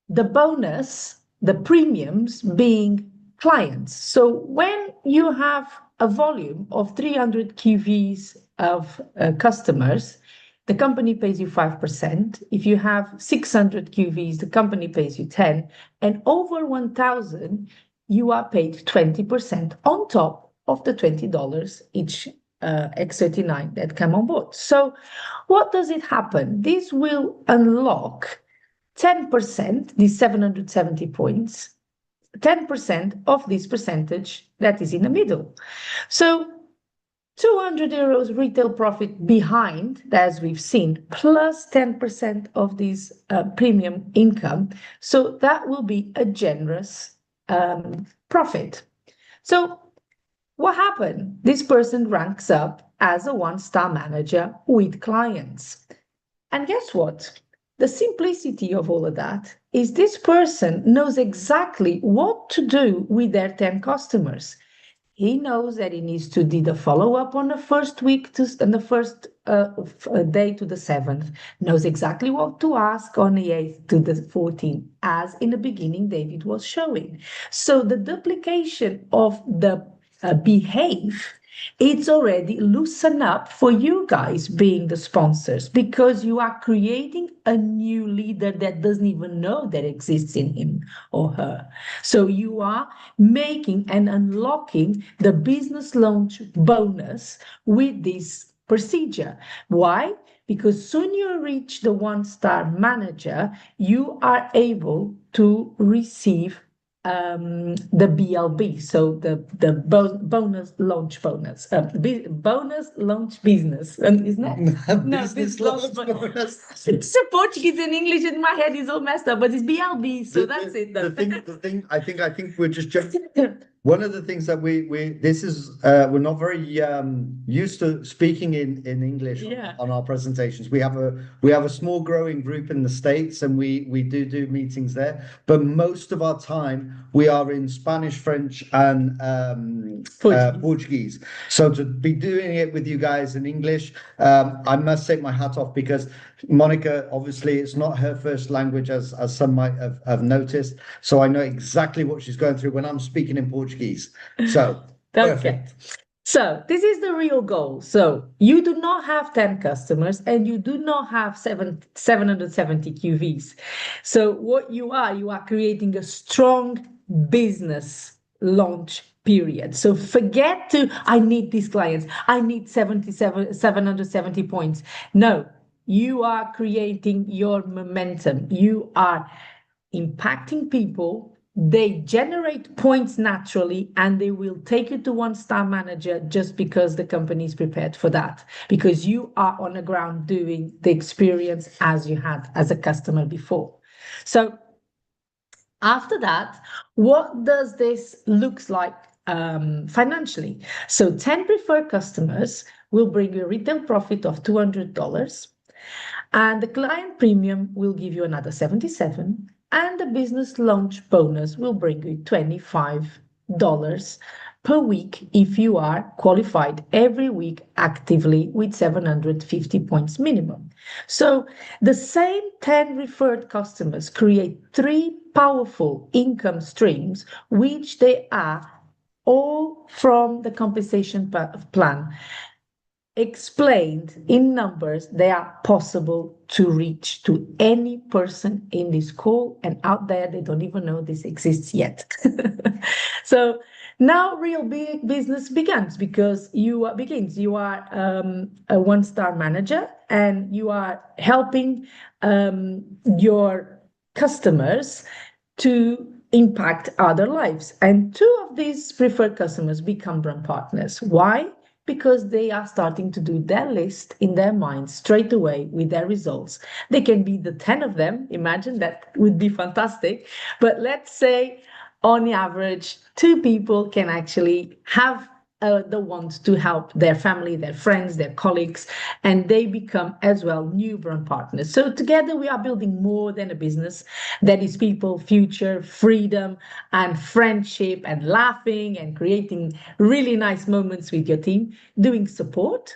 the bonus, the premiums being clients. So when you have a volume of 300 QVs of customers, the company pays you 5%. If you have 600 QVs, the company pays you 10. And over 1,000, you are paid 20% on top of the $20 each X39 that come on board. So what does it happen? This will unlock 10%, these 770 points, 10% of this percentage that is in the middle. So 200 euros retail profit behind, as we've seen, plus 10% of this premium income. So that will be a generous profit. So what happened? This person ranks up as a one-star manager with clients. And guess what? The simplicity of all of that is this person knows exactly what to do with their 10 customers. He knows that he needs to do the follow-up on the first week and the first day to the 7th, knows exactly what to ask on the 8th to the 14th, as in the beginning David was showing. So the duplication of the behave, it's already loosen up for you guys being the sponsors, because you are creating a new leader that doesn't even know that exists in him or her. So you are making and unlocking the business launch bonus with this procedure. Why? Because soon you reach the one-star manager, you are able to receive the BLB, so the bonus launch bonus, bonus launch business, and isn't it? No, Business launch bonus. It's a Portuguese and English in my head is all messed up, but it's BLB, so that's it. The thing. I think we're just jumping. One of the things that we're not very used to speaking in English on our presentations. We have a small growing group in the States, and we do meetings there. But most of our time we are in Spanish, French, and Portuguese. So to be doing it with you guys in English, I must take my hat off, because Monica, obviously, it's not her first language, as some might have noticed. So I know exactly what she's going through when I'm speaking in Portuguese. So perfect. So this is the real goal. So you do not have 10 customers and you do not have 770 QVs. So what you are creating a strong business launch period. So forget I need these clients, I need 770 points. No, you are creating your momentum. You are impacting people. They generate points naturally, and they will take you to one-star manager just because the company is prepared for that, because you are on the ground doing the experience as you had as a customer before. So after that, what does this look like financially? So 10 preferred customers will bring you a retail profit of $200, and the client premium will give you another 77, and the business launch bonus will bring you $25 per week if you are qualified every week actively with 750 points minimum. So the same 10 referred customers create 3 powerful income streams, which they are all from the compensation plan. Explained in numbers, they are possible to reach to any person in this call, and out there they don't even know this exists yet. So now real big business begins, because you are a one-star manager, and you are helping your customers to impact other lives, and 2 of these preferred customers become brand partners. Why? because they are starting to do their list in their mind straight away with their results. They can be the 10 of them. Imagine, that would be fantastic. But let's say on the average, 2 people can actually have the want to help their family, their friends, their colleagues, and they become as well new brand partners. So together we are building more than a business. That is people, future, freedom, and friendship, and laughing and creating really nice moments with your team, doing support,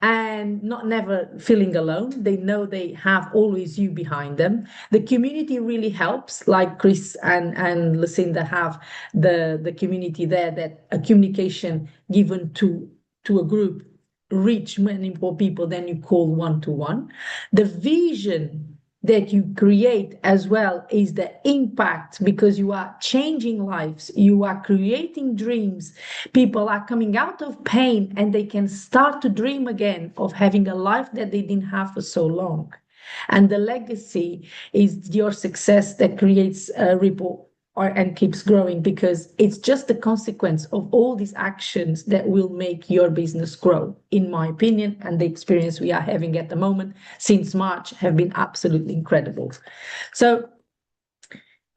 and not never feeling alone. They know they have always you behind them. The community really helps, like Chris and Lucinda have the community there, that a communication given to a group reach many more people than you call one-to-one. The vision that you create as well is the impact, because you are changing lives, you are creating dreams. People are coming out of pain and they can start to dream again of having a life that they didn't have for so long. And the legacy is your success that creates a ripple and keeps growing, because it's just the consequence of all these actions that will make your business grow, in my opinion. And the experience we are having at the moment since March have been absolutely incredible. So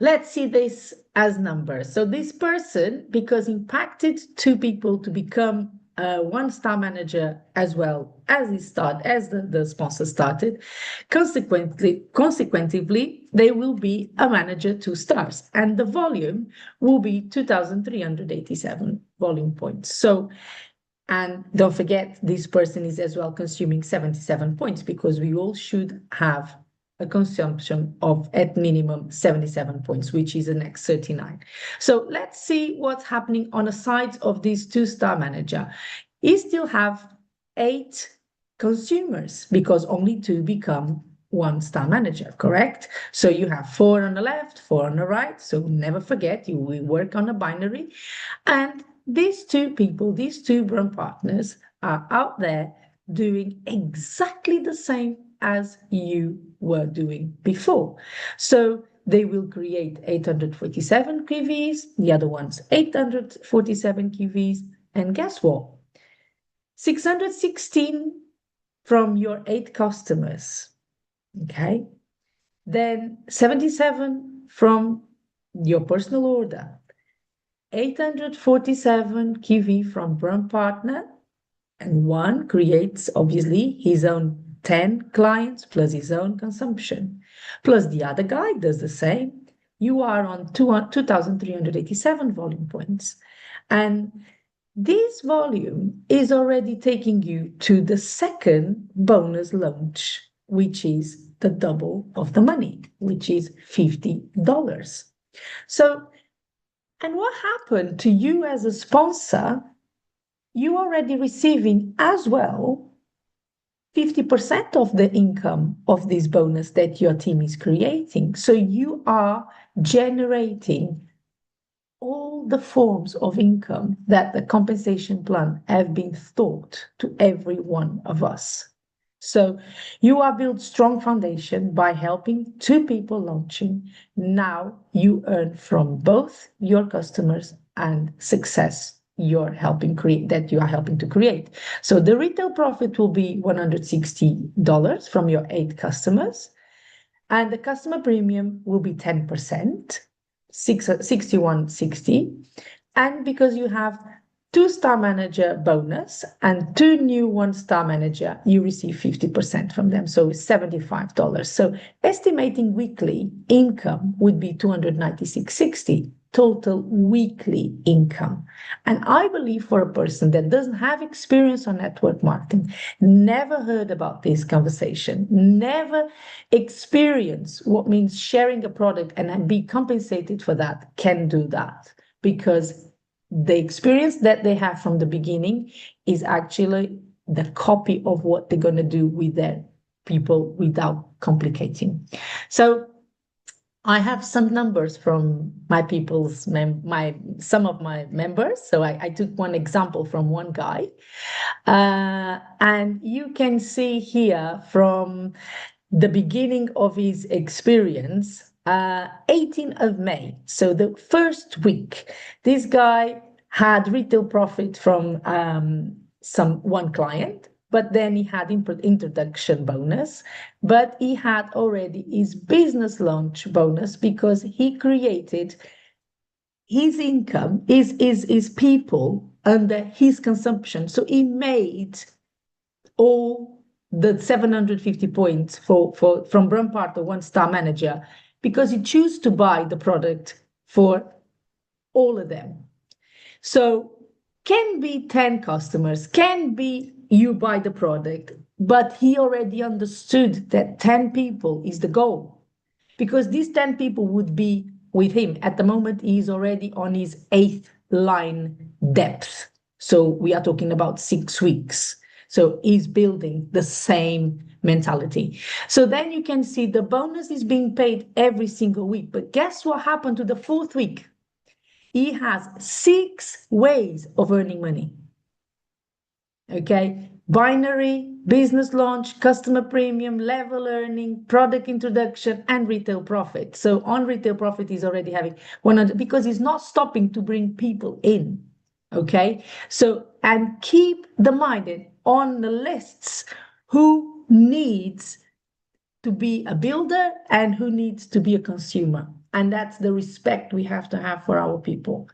let's see this as numbers. So this person, because impacted 2 people to become a 1-star manager as well as the sponsor started, consequently, they will be a manager 2 stars, and the volume will be 2,387 volume points. So, and don't forget, this person is as well consuming 77 points, because we all should have a consumption of at minimum 77 points, which is the next 39. So let's see what's happening on the sides of this 2-star manager. You still have 8 consumers, because only 2 become 1-star manager, correct? So you have 4 on the left, 4 on the right. So never forget, we work on a binary. And these 2 people, these 2 brand partners, are out there doing exactly the same as you were doing before. So they will create 847 QVs, the other ones 847 QVs, and guess what? 616 from your 8 customers, okay? Then 77 from your personal order, 847 QV from brand partner, and 1 creates obviously his own 10 clients plus his own consumption, plus the other guy does the same. You are on 2,387 volume points. And this volume is already taking you to the second bonus launch, which is the double of the money, which is $50. So, and what happened to you as a sponsor? You are already receiving as well 50% of the income of this bonus that your team is creating. So you are generating all the forms of income that the compensation plan have been taught to every one of us. So you are built strong foundation by helping 2 people launching. Now you earn from both your customers and success you are helping to create. So the retail profit will be $160 from your 8 customers, and the customer premium will be 10%, $61.60. And because you have 2-star manager bonus and 2 new 1-star manager, you receive 50% from them. So it's $75. So estimating weekly income would be $296.60 total weekly income. And I believe for a person that doesn't have experience on network marketing, never heard about this conversation, never experienced what means sharing a product and be compensated for that, can do that, because the experience that they have from the beginning is actually the copy of what they're going to do with their people without complicating. So I have some numbers from some of my members. So I took one example from one guy, and you can see here from the beginning of his experience, 18th of May. So the first week, this guy had retail profit from one client, but then he had introduction bonus, but he had already his business launch bonus because he created his income, his people under his consumption. So he made all the 750 points from Brumpart, the one-star manager, because he chose to buy the product for all of them. So can be 10 customers, can be you buy the product, but he already understood that 10 people is the goal, because these 10 people would be with him. At the moment, he's already on his 8th line depth. So we are talking about 6 weeks. So he's building the same mentality. So then you can see the bonus is being paid every single week. But guess what happened to the 4th week? He has 6 ways of earning money. Okay, binary, business launch, customer premium, level earning, product introduction, and retail profit. So on retail profit, he's already having 100, because he's not stopping to bring people in. Okay, so, and keep the mind on the lists who needs to be a builder and who needs to be a consumer. And that's the respect we have to have for our people.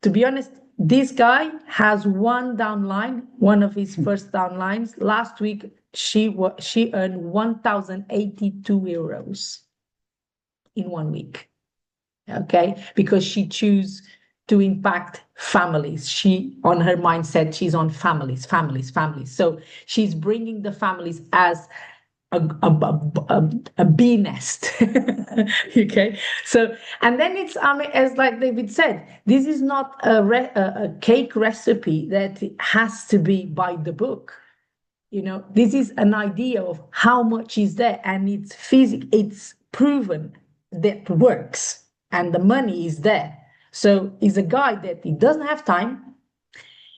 To be honest, this guy has one downline, one of his first downlines. Last week, she earned 1,082 euros in 1 week. Okay, because she chose to impact families. She, on her mindset, she's on families. So she's bringing the families as a bee nest. Okay, so, and then it's, I mean, as like David said, this is not a cake recipe that has to be by the book. You know, this is an idea of how much is there, and it's proven that works, and the money is there. So he's a guy that he doesn't have time.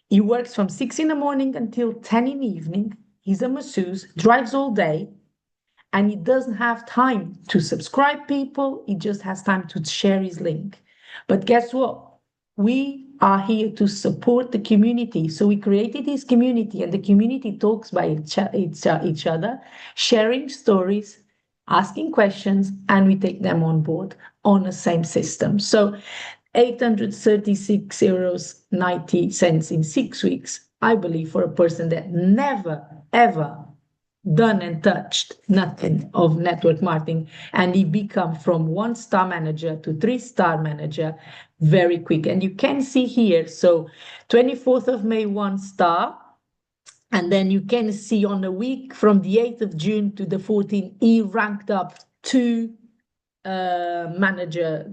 He works from 6 in the morning until 10 in the evening. He's a masseuse, drives all day, and he doesn't have time to subscribe people. He just has time to share his link. But guess what? We are here to support the community. So we created this community, and the community talks by each other, sharing stories, asking questions, and we take them on board on the same system. So 836 euros 90 cents in 6 weeks, I believe, for a person that never, ever done and touched nothing of network marketing, and he become from 1-star manager to 3-star manager very quick. And you can see here, so 24th of May 1-star, and then you can see on the week from the 8th of June to the 14th, he ranked up 2 manager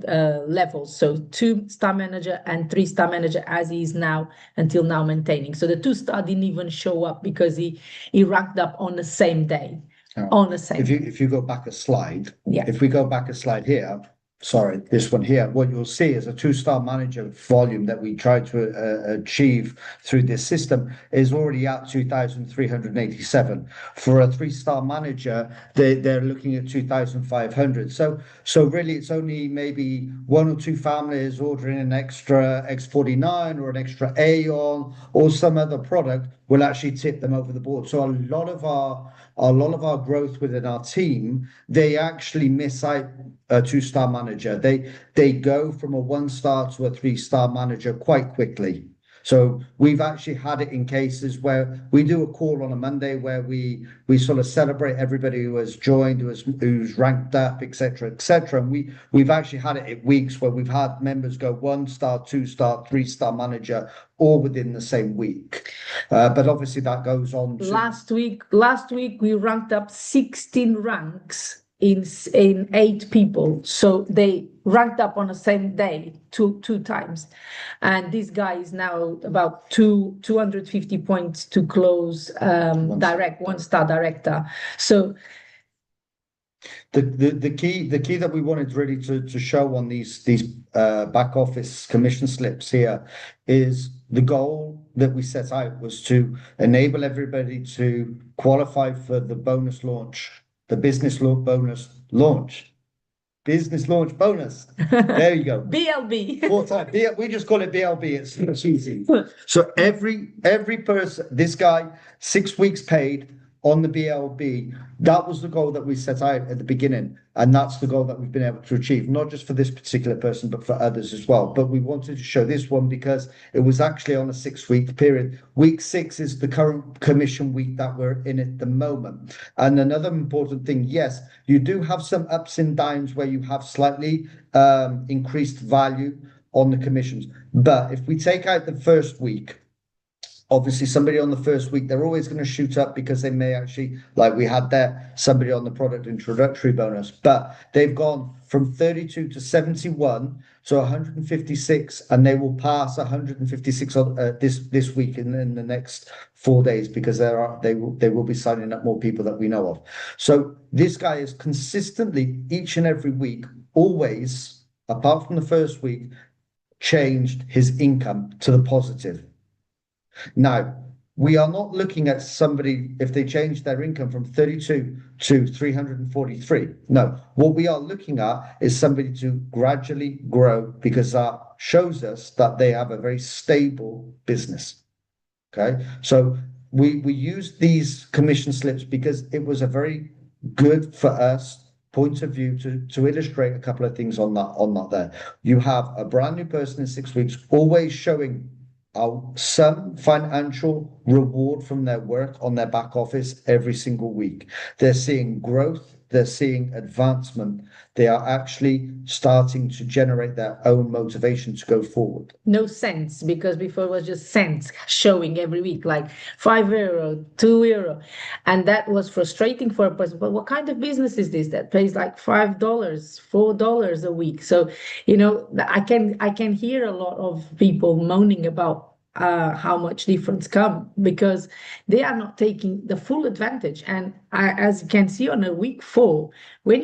levels, so 2-star manager and 3-star manager, as he is now until now maintaining. So the 2-star didn't even show up because he ranked up on the same day. On the same. If you go back a slide, Yeah. if we go back a slide here, sorry, this one here, what you'll see is a 2-star manager volume that we try to achieve through this system is already at 2,387. For a 3-star manager, they're looking at 2,500. So really, it's only maybe 1 or 2 families ordering an extra X49 or an extra Aeon or some other product will actually tip them over the board. So a lot of our growth within our team, they actually miss out a 2-star manager. They go from a 1-star to a 3-star manager quite quickly. So we've actually had it in cases where we do a call on a Monday where we sort of celebrate everybody who has joined, who's ranked up, etc., etc. And we've actually had it in weeks where we've had members go 1-star, 2-star, 3-star manager all within the same week. But obviously that goes on to last week we ranked up 16 ranks in 8 people, so they ranked up on the same day two times, and this guy is now about 250 points to close direct 1-star director. So the key that we wanted really to show on these back office commission slips here is the goal that we set out was to enable everybody to qualify for the bonus launch, the business bonus launch. business launch bonus. There you go. BLB. 4 times. We just call it BLB. It's easy. So every person, this guy, 6 weeks paid on the BLB. That was the goal that we set out at the beginning, and that's the goal that we've been able to achieve, not just for this particular person, but for others as well. But we wanted to show this one because it was actually on a 6-week period. Week 6 is the current commission week that we're in at the moment. And another important thing, yes, you do have some ups and downs where you have slightly increased value on the commissions. But if we take out the first week, obviously somebody on the first week, they're always going to shoot up because they may actually, like we had there, somebody on the product introductory bonus, but they've gone from 32 to 71 to 156, and they will pass 156 on this week in the next 4 days, because they will be signing up more people that we know of. So this guy is consistently each and every week, always, apart from the first week, changed his income to the positive. Now, we are not looking at somebody if they change their income from 32 to 343. No, what we are looking at is somebody to gradually grow, because that shows us that they have a very stable business. Okay, so we used these commission slips because it was a very good for us point of view to illustrate a couple of things on that there. You have a brand new person in 6 weeks always showing some financial reward from their work on their back office every single week. They're seeing growth, they're seeing advancement, they are actually starting to generate their own motivation to go forward. No cents, because before it was just cents showing every week, like €5, €2. And that was frustrating for a person. But what kind of business is this that pays like $5, $4 a week? So, I can hear a lot of people moaning about how much difference come, because they are not taking the full advantage. And as you can see on a week 4, when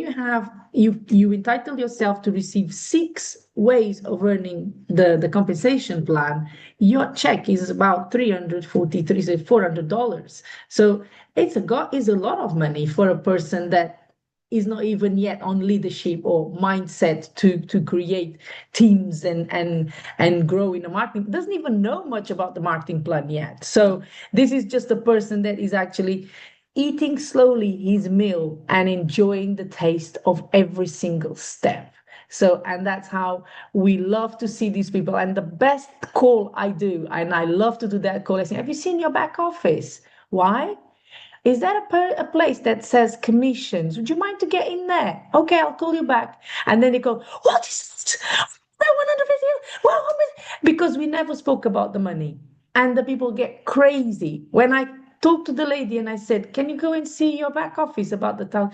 you entitle yourself to receive 6 ways of earning the compensation plan, your check is about $400 so it's a lot of money for a person that is not even yet on leadership or mindset to create teams and grow in the marketing, doesn't even know much about the marketing plan yet. So this is just a person that is actually eating slowly his meal and enjoying the taste of every single step. So, and that's how we love to see these people. And the best call I do, and I love to do that call, I say, have you seen your back office? Why? Is that a place that says commissions? Would you mind to get in there? Okay, I'll call you back. And then they go, what is that 150? Well, because we never spoke about the money. And the people get crazy. When I talked to the lady and I said, can you go and see your back office about the town?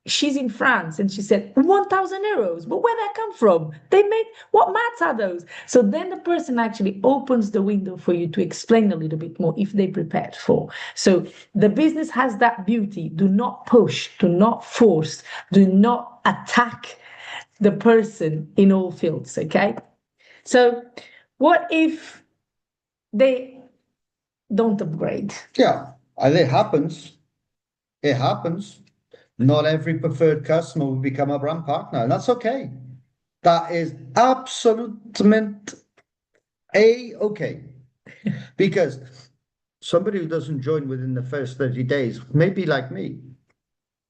She's in France, and she said, €1,000. But where that come from? They made, what maths are those? So then the person actually opens the window for you to explain a little bit more if they prepared for. So the business has that beauty. Do not push, do not force, do not attack the person in all fields, okay? So what if they don't upgrade? Yeah, and it happens. It happens. Not every preferred customer will become a brand partner, and that's okay. That is absolute A-okay. Because somebody who doesn't join within the first 30 days may be like me.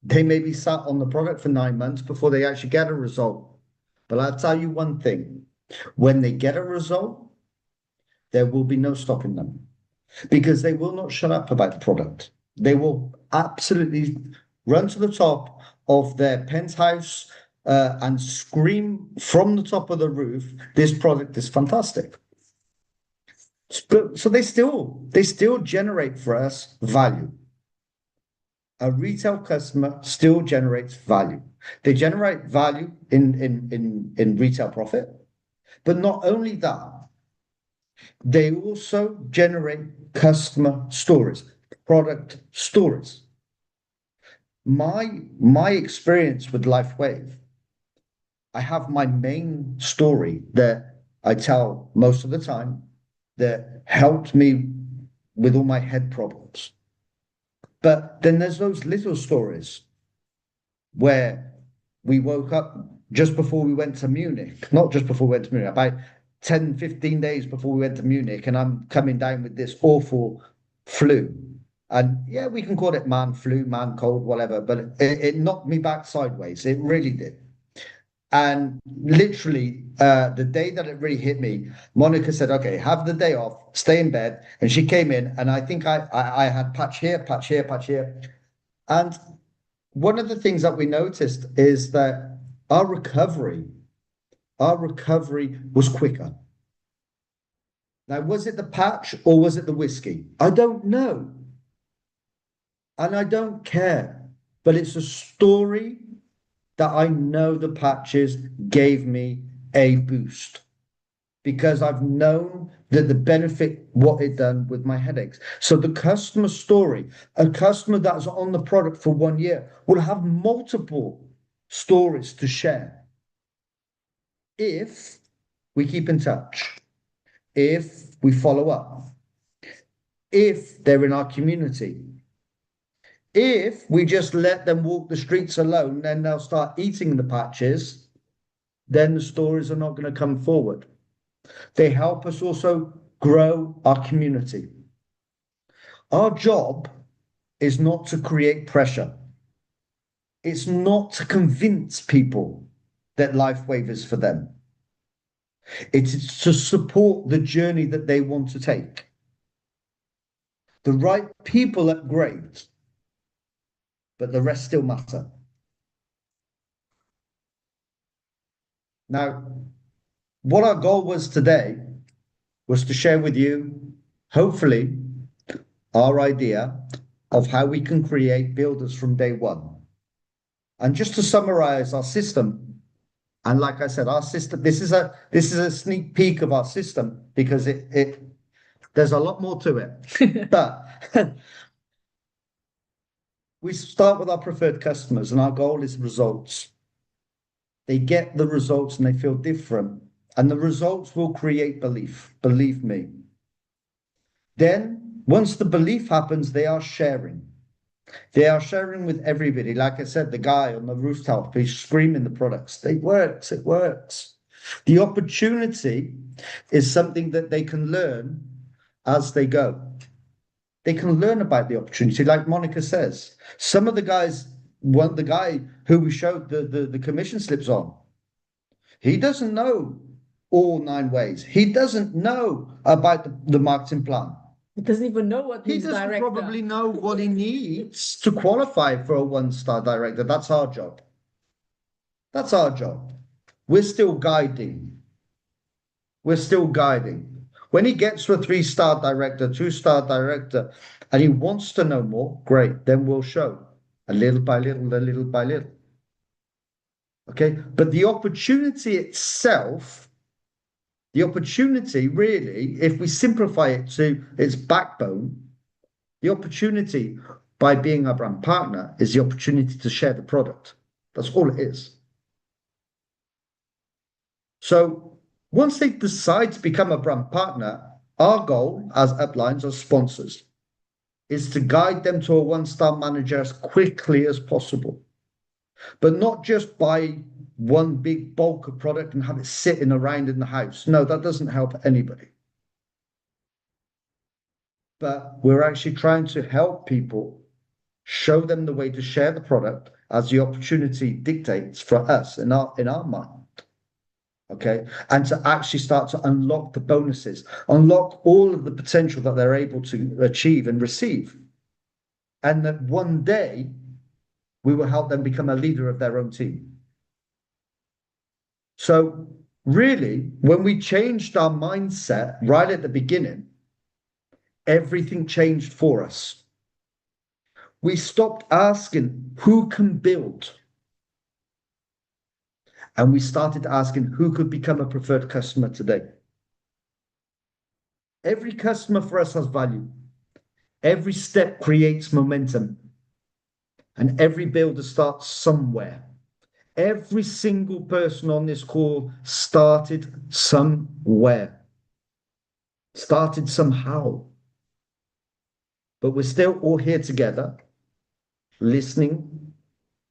They may be sat on the product for 9 months before they actually get a result. But I'll tell you one thing. When they get a result, there will be no stopping them, because they will not shut up about the product. They will absolutely run to the top of their penthouse and scream from the top of the roof, this product is fantastic. So they still generate for us value. A retail customer still generates value. They generate value in retail profit, but not only that, they also generate customer stories, product stories. My experience with LifeWave, I have my main story that I tell most of the time that helped me with all my head problems. But then there's those little stories where we woke up just before we went to Munich, not just before we went to Munich, about 10, 15 days before we went to Munich, and I'm coming down with this awful flu. And yeah, we can call it man flu, man cold, whatever, but it knocked me back sideways. It really did. And literally, the day that it really hit me, Monica said, "Okay, have the day off, stay in bed." And she came in, and I think I had patch here, patch here, patch here. And one of the things that we noticed is that our recovery was quicker. Now, was it the patch or was it the whiskey? I don't know. And I don't care. But it's a story that I know the patches gave me a boost, because I've known that the benefit, what it done with my headaches. So the customer story, a customer that's on the product for 1 year will have multiple stories to share if we keep in touch, if we follow up, if they're in our community. If we just let them walk the streets alone, then they'll start eating the patches, then the stories are not going to come forward. They help us also grow our community. Our job is not to create pressure. It's not to convince people that LifeWave is for them. It's to support the journey that they want to take. The right people upgrade, but the rest still matter. Now, what our goal was today was to share with you, hopefully, our idea of how we can create builders from day one. And just to summarize our system, and like I said, our system, this is a sneak peek of our system, because there's a lot more to it. But we start with our preferred customers, and our goal is results. They get the results and they feel different, and the results will create belief, believe me. Then, once the belief happens, they are sharing. They are sharing with everybody. Like I said, the guy on the rooftop, he's screaming the products. It works, it works. The opportunity is something that they can learn as they go. They can learn about the opportunity, like Monica says. Some of the guys, the guy who we showed the commission slips on, he doesn't know all 9 ways. He doesn't know about the marketing plan. He doesn't even know what He means doesn't director. probably know what he needs to qualify for a 1-star director. That's our job. That's our job. We're still guiding. We're still guiding. When he gets to a 3-star director, 2-star director, and he wants to know more, great, then we'll show a little by little, a little by little. Okay, but the opportunity itself, the opportunity really, if we simplify it to its backbone, the opportunity by being a brand partner is the opportunity to share the product. That's all it is. So once they decide to become a brand partner, our goal as uplines, as sponsors, is to guide them to a 1-star manager as quickly as possible. But not just buy one big bulk of product and have it sitting around in the house. No, that doesn't help anybody. But we're actually trying to help people, show them the way to share the product as the opportunity dictates for us in our mind. Okay, and to actually start to unlock the bonuses, unlock all of the potential that they're able to achieve and receive. And that one day we will help them become a leader of their own team. So really, when we changed our mindset right at the beginning, everything changed for us. We stopped asking who can build, and we started asking who could become a preferred customer today. Every customer for us has value. Every step creates momentum, and every builder starts somewhere. Every single person on this call started somewhere, started somehow. But we're still all here together, listening,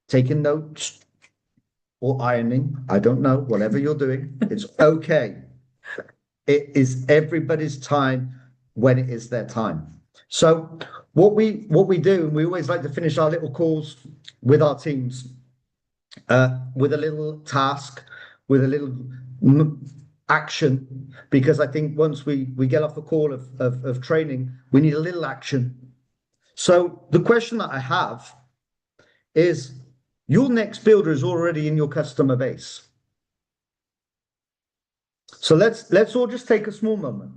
taking notes, or ironing. I don't know, whatever you're doing, it's okay. It is everybody's time when it is their time. So what we do, and we always like to finish our little calls with our teams with a little task, with a little action, because I think once we get off a call of training, we need a little action. So the question that I have is, your next builder is already in your customer base. So let's all just take a small moment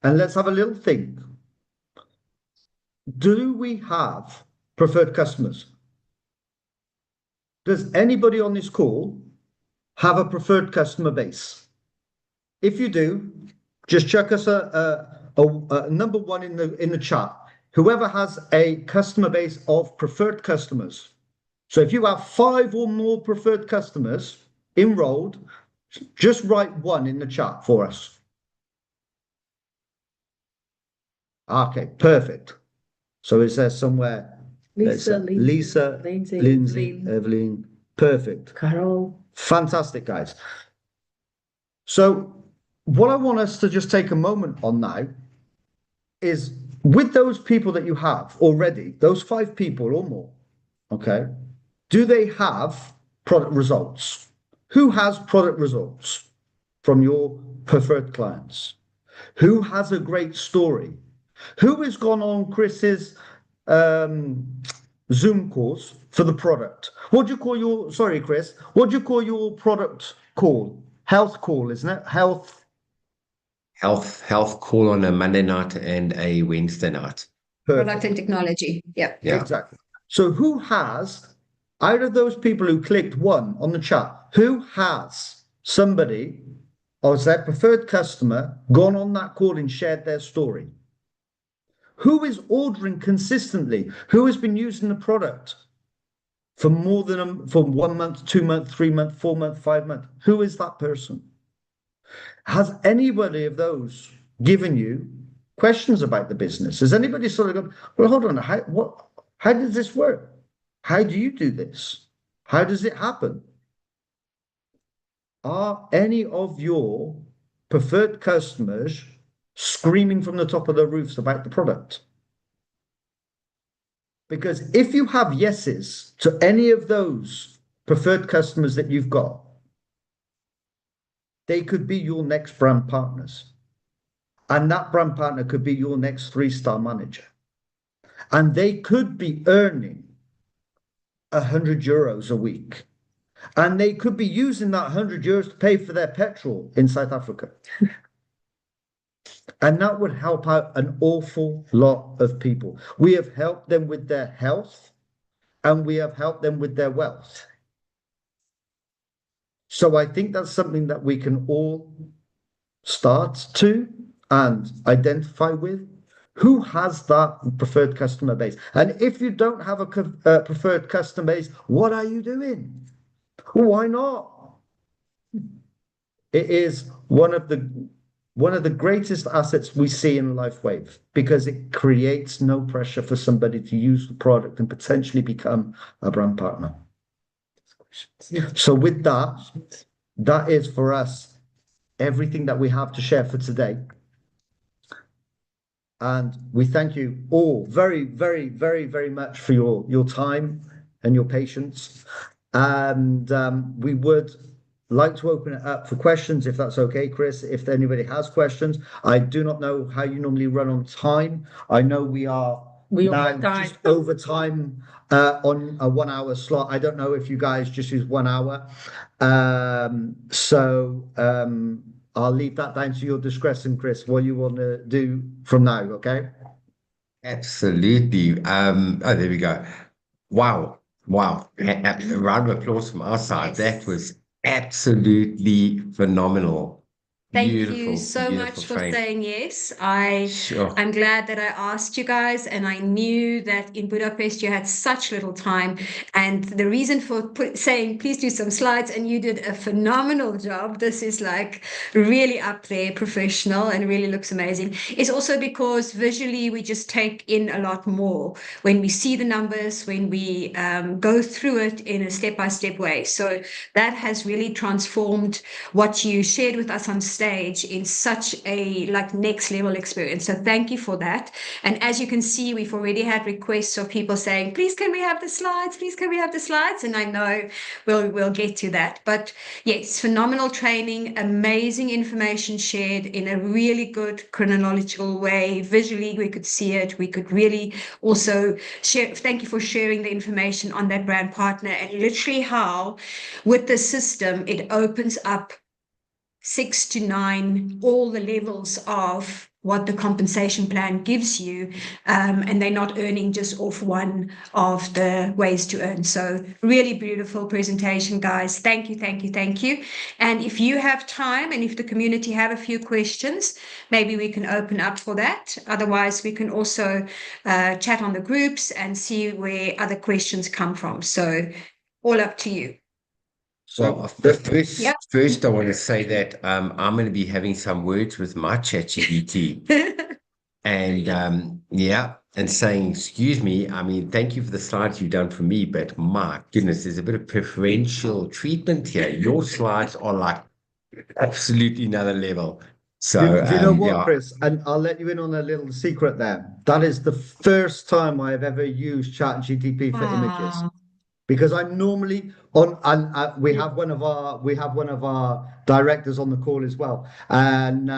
and let's have a little think. Do we have preferred customers? Does anybody on this call have a preferred customer base? If you do, just chuck us a number one in the chat. Whoever has a customer base of preferred customers. So if you have 5 or more preferred customers enrolled, just write 1 in the chat for us. Okay, perfect. So is there somewhere? Lisa, Lindsay, Evelyn. Perfect. Carol. Fantastic, guys. So what I want us to just take a moment on now is, with those people that you have already, those 5 people or more, okay, do they have product results? Who has product results from your preferred clients? Who has a great story? Who has gone on Chris's Zoom course for the product? What do you call your, sorry, Chris, what do you call your product call? Health call, isn't it? Health call on a Monday night and a Wednesday night. Product and technology. Yeah. Exactly. So who has, out of those people who clicked 1 on the chat, who has somebody or is their preferred customer gone on that call and shared their story? Who is ordering consistently? Who has been using the product for more than for 1 month, 2 months, 3 months, 4 months, 5 months? Who is that person? Has anybody of those given you questions about the business? Has anybody sort of gone, well, hold on, how does this work? How do you do this? How does it happen? Are any of your preferred customers screaming from the top of their roofs about the product? Because if you have yeses to any of those preferred customers that you've got, they could be your next brand partners. And that brand partner could be your next 3-star manager. And they could be earning €100 a week. And they could be using that €100 to pay for their petrol in South Africa. And that would help out an awful lot of people. We have helped them with their health and we have helped them with their wealth. So I think that's something that we can all start to and identify with. Who has that preferred customer base? And if you don't have a preferred customer base, what are you doing? Why not? It is one of the greatest assets we see in LifeWave, because it creates no pressure for somebody to use the product and potentially become a brand partner. So with that is for us everything that we have to share for today. And we thank you all very, very, very, very much for your time and your patience. And we would like to open it up for questions, if that's okay, Chris, if anybody has questions. I do not know how you normally run on time. I know we are now just over time on a 1 hour slot. I don't know if you guys just use 1 hour. I'll leave that down to your discretion, Chris, what you want to do from now, okay? Absolutely. There we go. Wow. A round of applause from our side. That was absolutely phenomenal. Thank you Beautiful, so beautiful much for train. saying yes. Sure. I'm glad that I asked you guys, and I knew that in Budapest you had such little time. And the reason for saying please do some slides, and you did a phenomenal job. This is like really up there, professional, and really looks amazing. Is also because visually we just take in a lot more when we see the numbers, when we go through it in a step-by-step way. So that has really transformed what you shared with us on stage in such a like next level experience. So thank you for that. And as you can see, we've already had requests of people saying, please can we have the slides? Please can we have the slides? And I know we'll get to that. But yes, phenomenal training, amazing information shared in a really good chronological way. Visually, we could see it. We could really also share. Thank you for sharing the information on that brand partner and literally how with the system, it opens up 6 to 9, all the levels of what the compensation plan gives you, and they're not earning just off one of the ways to earn. So really beautiful presentation, guys. Thank you, thank you, thank you. And if you have time and if the community have a few questions, maybe we can open up for that. Otherwise, we can also chat on the groups and see where other questions come from. So all up to you. So first, I want to say that I'm going to be having some words with my ChatGPT, and and saying, excuse me, I mean, thank you for the slides you've done for me, but my goodness, there's a bit of preferential treatment here. Your slides are like absolutely another level. So Do you know what, Chris? And I'll let you in on a little secret there. That is the first time I have ever used ChatGPT for images. Because I'm normally on, and we have one of our directors on the call as well, and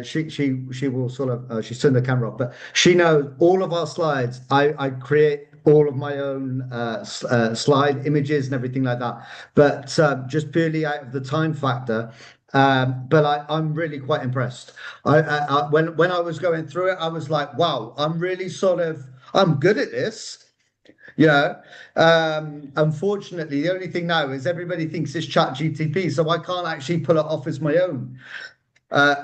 she will sort of she's turned the camera off, but she knows all of our slides. I create all of my own slide images and everything like that, but just purely out of the time factor. But I'm really quite impressed. When I was going through it, I was like, wow, I'm really I'm good at this. Yeah. Unfortunately, the only thing now is everybody thinks it's ChatGPT, so I can't actually pull it off as my own.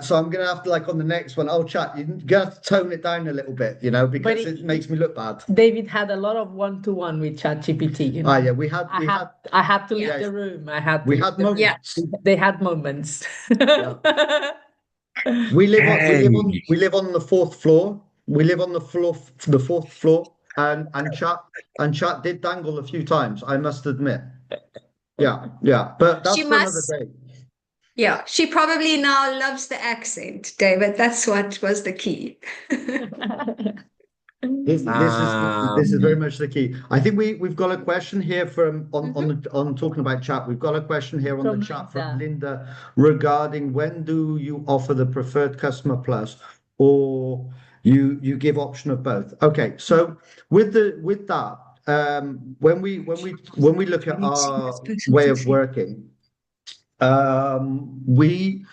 So I'm gonna have to, like, on the next one, you're gonna have to tone it down a little bit, because it makes me look bad. David had a lot of one-to-one with ChatGPT. Yeah, I had to leave the room. We had moments. They had moments. Yeah. We live on the fourth floor. We live on the fourth floor, and chat did dangle a few times, I must admit. Yeah, but that's for another day. Yeah, she probably now loves the accent, David. That's what was the key. This is very much the key. I think we've got a question here on talking about chat. We've got a question here on the chat from Linda regarding when do you offer the preferred customer plus, or you give option of both. Okay, so with that, when we look at our way of working, we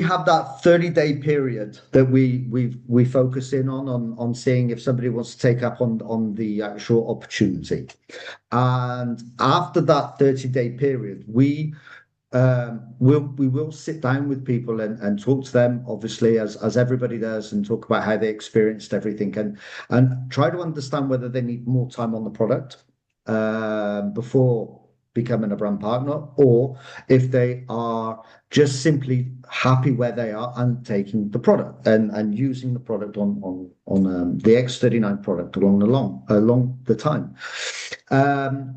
have that 30-day period that we focus in on seeing if somebody wants to take up on the actual opportunity. And after that 30-day period, we will sit down with people and talk to them, obviously, as everybody does, and talk about how they experienced everything, and try to understand whether they need more time on the product before becoming a brand partner, or if they are just simply happy where they are and taking the product and using the product on the X39 product along the time.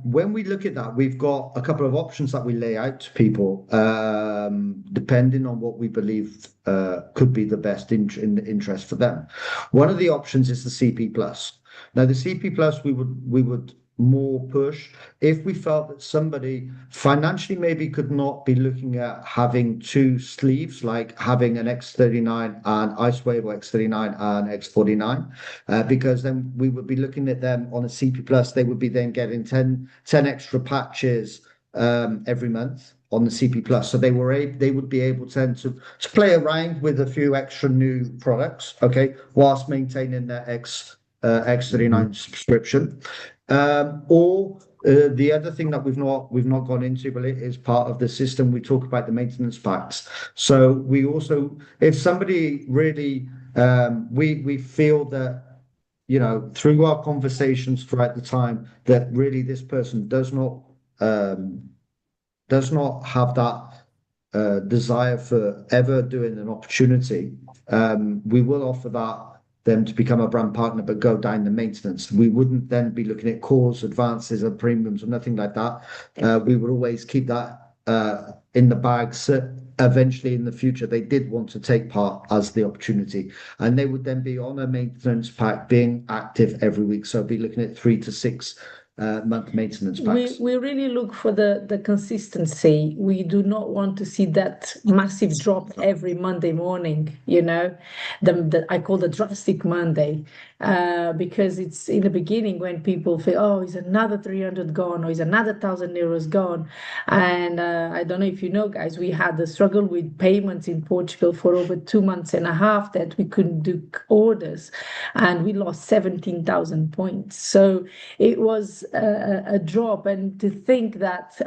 When we look at that, we've got a couple of options that we lay out to people, depending on what we believe could be the best interest for them. One of the options is the CP Plus. Now, the CP Plus, we would more push if we felt that somebody financially maybe could not be looking at having two sleeves, like having an X39 and Icewave, or X39 and X49, because then we would be looking at them on a CP Plus. They would be then getting 10 extra patches every month on the CP Plus, so they would be able to play around with a few extra new products, okay, whilst maintaining their X39 subscription. Or the other thing that we've not gone into, but it is part of the system. We talk about the maintenance packs. So we also, if somebody really, we feel that, you know, through our conversations throughout the time, that really this person does not have that desire for ever doing an opportunity, we will offer them to become a brand partner, but go down the maintenance. We wouldn't then be looking at calls, advances, or premiums, or nothing like that. We would always keep that in the bag. So eventually, in the future, they did want to take part as the opportunity, and they would then be on a maintenance pack, being active every week. So be looking at 3 to 6 month maintenance packs. We really look for the consistency. We do not want to see that massive drop every Monday morning, you know, I call the drastic Monday, because it's in the beginning when people feel, oh, is another 300 gone, or is another 1,000 euros gone. And I don't know if you know, guys, we had a struggle with payments in Portugal for over 2 months and a half that we couldn't do orders, and we lost 17,000 points. So it was a drop, and to think that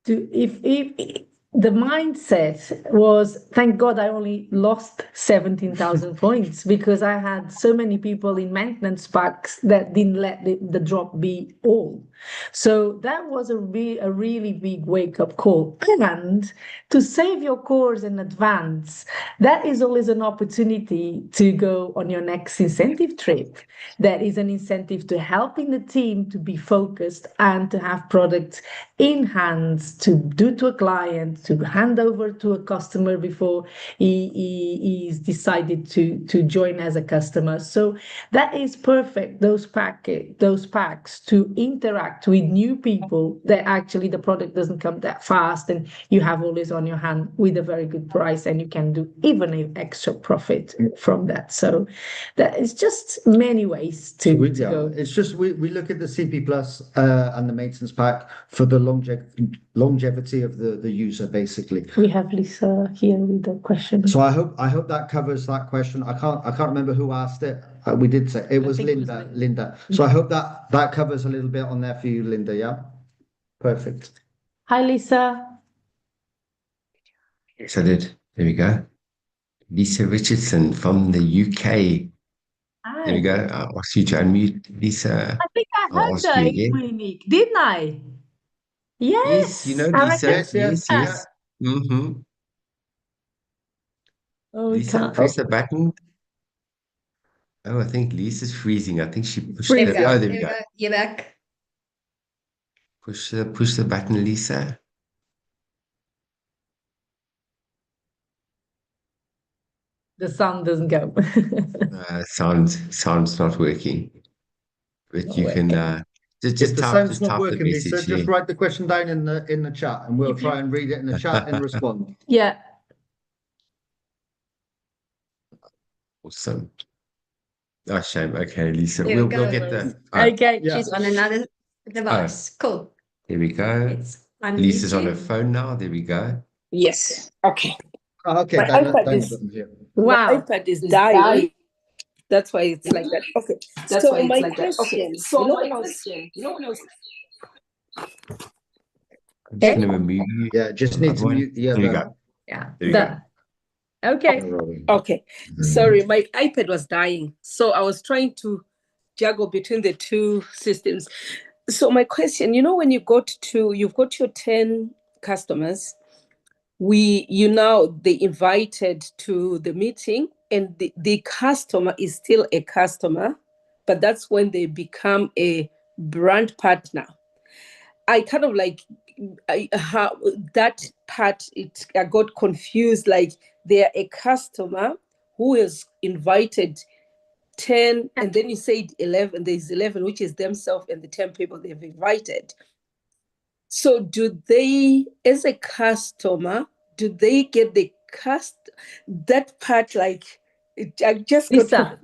if the mindset was, thank God I only lost 17,000 points, because I had so many people in maintenance packs that didn't let the drop be all. So that was a really big wake-up call. And to save your course in advance, that is always an opportunity to go on your next incentive trip. That is an incentive to helping the team to be focused and to have products in hands to do to a client, to hand over to a customer before he's decided to join as a customer. So that is perfect, those packs to interact with new people, that actually the product doesn't come that fast, and you have always on your hand with a very good price, and you can do even an extra profit from that. So that is just many ways to go. It's just we look at the CP Plus and the maintenance pack for the longevity of the user, basically. We have Lisa here with the question. So I hope that covers that question. I can't remember who asked it. We did say it was Linda. Linda. So I hope that covers a little bit on there for you, Linda. Yeah, perfect. Hi, Lisa. Yes, I did. There we go. Lisa Richardson from the UK. Hi. There we go. I'll ask you to unmute, Lisa. I think I I'll heard ask you again. Monique, didn't I? Yes. Yes, you know, I Lisa. reckon- Yes. Mm-hmm. Oh, we Lisa, can't. press the button. Oh, I think Lisa's freezing. I think she pushed There we the. go. Oh, there There we we go. go. You're back. Push the button, Lisa. The sound doesn't go. Sound's not working. But you can If just the type sound's not the working, Lisa, message just here. write the question down in the chat, and we'll try and read it in the chat and respond. Yeah. Awesome. Oh, shame. Okay, Lisa. There we We'll go. get the. Okay. Yeah. She's on another device. Cool. There we go. Let's unmute Lisa's on you. her phone now. There we go. Yes. Okay. Okay, My iPad is here. my Wow. iPad is dying. That's why it's like that. Okay. So my question, when I was I'm just going to remove you. Yeah, just need to Otherwise- mute the There we other. go. Yeah. There we go. Okay. okay. Sorry, my iPad was dying. So I was trying to juggle between the two systems. So my question, when you've got your 10 customers, they invited to the meeting, and the customer is still a customer, but that's when they become a brand partner. I kind of that part, I got confused. Like, they're a customer who is invited 10, and then you said 11, there's 11, which is themselves and the 10 people they've invited. So do they, as a customer, do they get that part? Like, I just Lisa,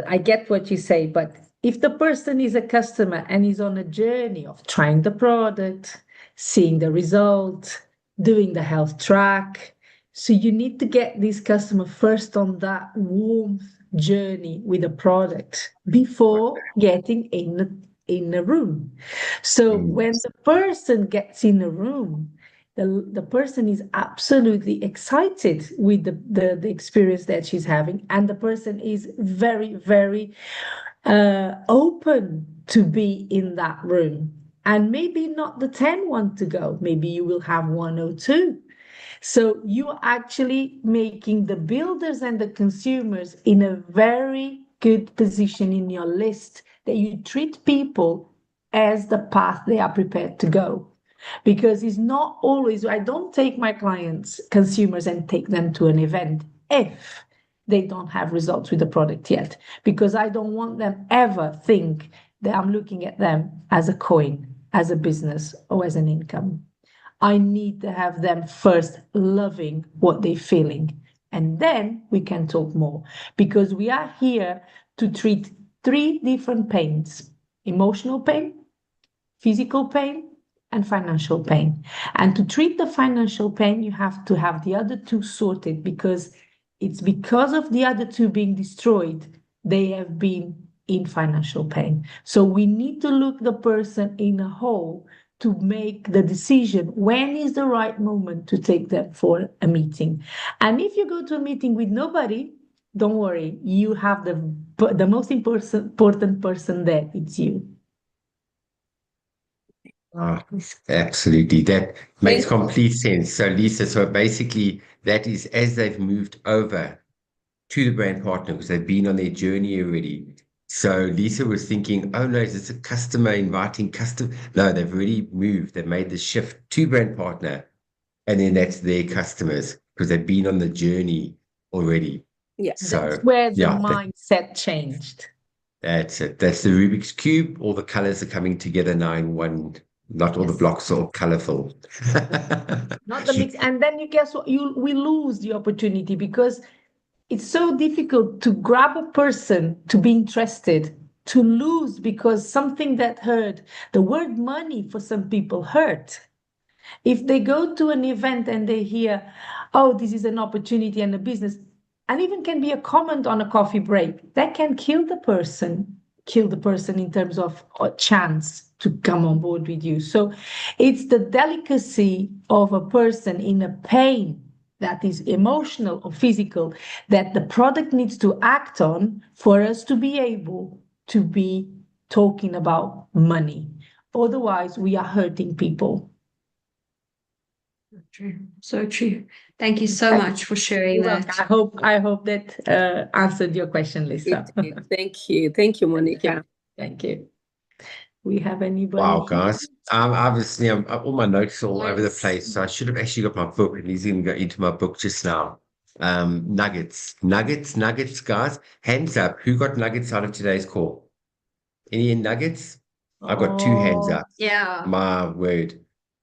I get what you say, but if the person is a customer and is on a journey of trying the product, seeing the result, doing the health track, so you need to get this customer first on that warmth journey with a product before getting in a room. So when the person gets in a room, the person is absolutely excited with the experience that she's having, and the person is very, very open to be in that room. And maybe not the 10 want to go, maybe you will have one or two. So you're actually making the builders and the consumers in a very good position in your list, that you treat people as the path they are prepared to go. Because it's not always, I don't take my clients, consumers, and take them to an event if they don't have results with the product yet, because I don't want them ever think that I'm looking at them as a coin, as a business, or as an income. I need to have them first loving what they're feeling, and then we can talk more, because we are here to treat three different pains: emotional pain, physical pain, and financial pain. And to treat the financial pain, you have to have the other two sorted, because it's because of the other two being destroyed, they have been in financial pain. So we need to look the person in a whole to make the decision when is the right moment to take them for a meeting. And if you go to a meeting with nobody, don't worry, you have the most important person there, it's you. Absolutely. That makes Thank you. complete sense. So, Lisa, so basically, that is as they've moved over to the brand partner because they've been on their journey already. So, Lisa was thinking, oh no, is this a customer inviting customer? No, they've already moved. They've made the shift to brand partner, and then that's their customers because they've been on the journey already. Yeah. So, That's where the yeah, mindset changed. that's it. That's the Rubik's Cube. All the colors are coming together now in one. Not all the Yes. blocks are colorful. Not the mix. And then you guess what? We lose the opportunity, because it's so difficult to grab a person to be interested, to lose because something that hurt. The word money for some people hurt. If they go to an event and they hear, oh, this is an opportunity and a business, and even can be a comment on a coffee break, that can kill the person in terms of a chance to come on board with you. So it's the delicacy of a person in a pain that is emotional or physical that the product needs to act on for us to be able to be talking about money. Otherwise, we are hurting people. True. So true. Thank you so much for sharing You're that. welcome. I hope that answered your question, Lisa. It did. Thank you. Thank you, Monica. Thank you. We have anybody? Wow, guys. Obviously, all my notes are all over the Nice. place. So I should have actually got my book, and he's going to go into my book just now. Nuggets, guys. Hands up. Who got nuggets out of today's call? Any nuggets? I got two hands Oh, up. Yeah. My word.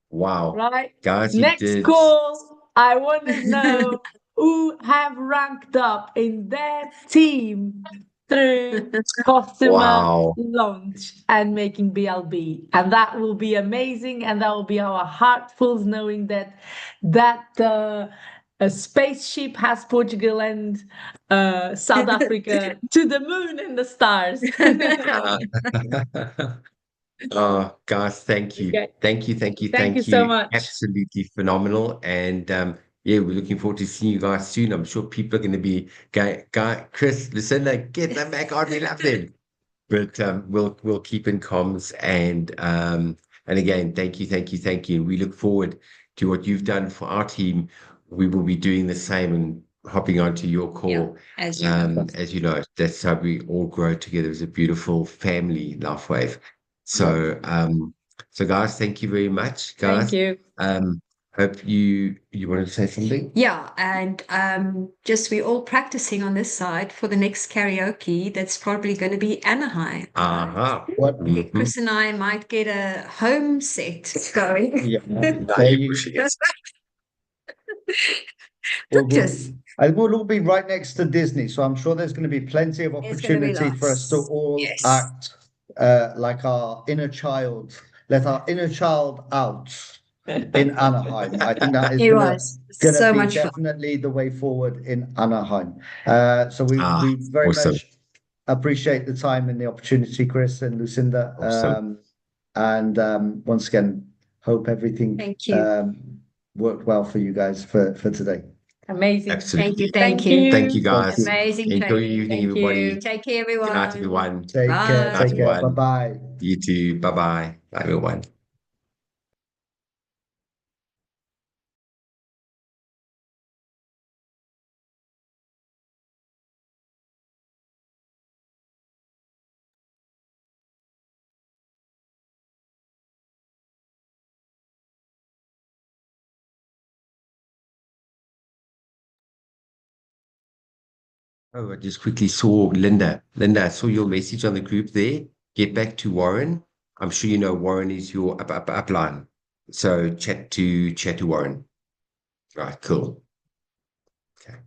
Wow. right. Guys, you Next did. call. I want to know who have ranked up in their team through customer Wow. launch and making BLB. And that will be amazing. And that will be our heartfuls, knowing that a spaceship has Portugal and South Africa to the moon and the stars. Oh, guys, thank you. Okay. Thank you. Thank you so much. Absolutely phenomenal. And yeah, we're looking forward to seeing you guys soon. I'm sure people are going to be Chris, Lucinda, get them back on. We love them. But we'll keep in comms and again, thank you. We look forward to what you've done for our team. We will be doing the same and hopping onto your call. As you know. As you know, that's how we all grow together as a beautiful family, LifeWave. So so guys, thank you very much, guys. Thank you. Hope you wanted to say something? Yeah, and just we're all practicing on this side for the next karaoke. That's probably going to be Anaheim. What? Mhm. Chris and I might get a home set going. Yeah. There you We'll all be right next to Disney, so I'm sure there's going to be plenty of There's gonna be opportunity for us to lots. all Yes. act like our inner child. Let our inner child out. in Anaheim. I think that is It gonna was gonna so be much fun. definitely the way forward in Anaheim. So Ah, we very awesome. much appreciate the time and the opportunity, Chris and Lucinda. Awesome. And once again, hope everything Thank you. worked well for you guys for today. Amazing. Absolutely. Thank Thank you. Thank you, you. guys. Amazing Enjoy your training. evening, Thank everybody. you. Take care, Good night, everyone. everyone. Take care. Night, Take care. Bye everyone. bye. You too. Bye-bye. Bye, everyone. Oh, I just quickly saw Linda. Linda, I saw your message on the group there. Get back to Warren. I'm sure you know Warren is your upline. So chat to Warren. Right, cool. Okay.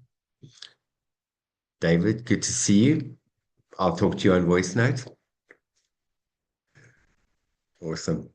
David, good to see you. I'll talk to you on voice note. Awesome.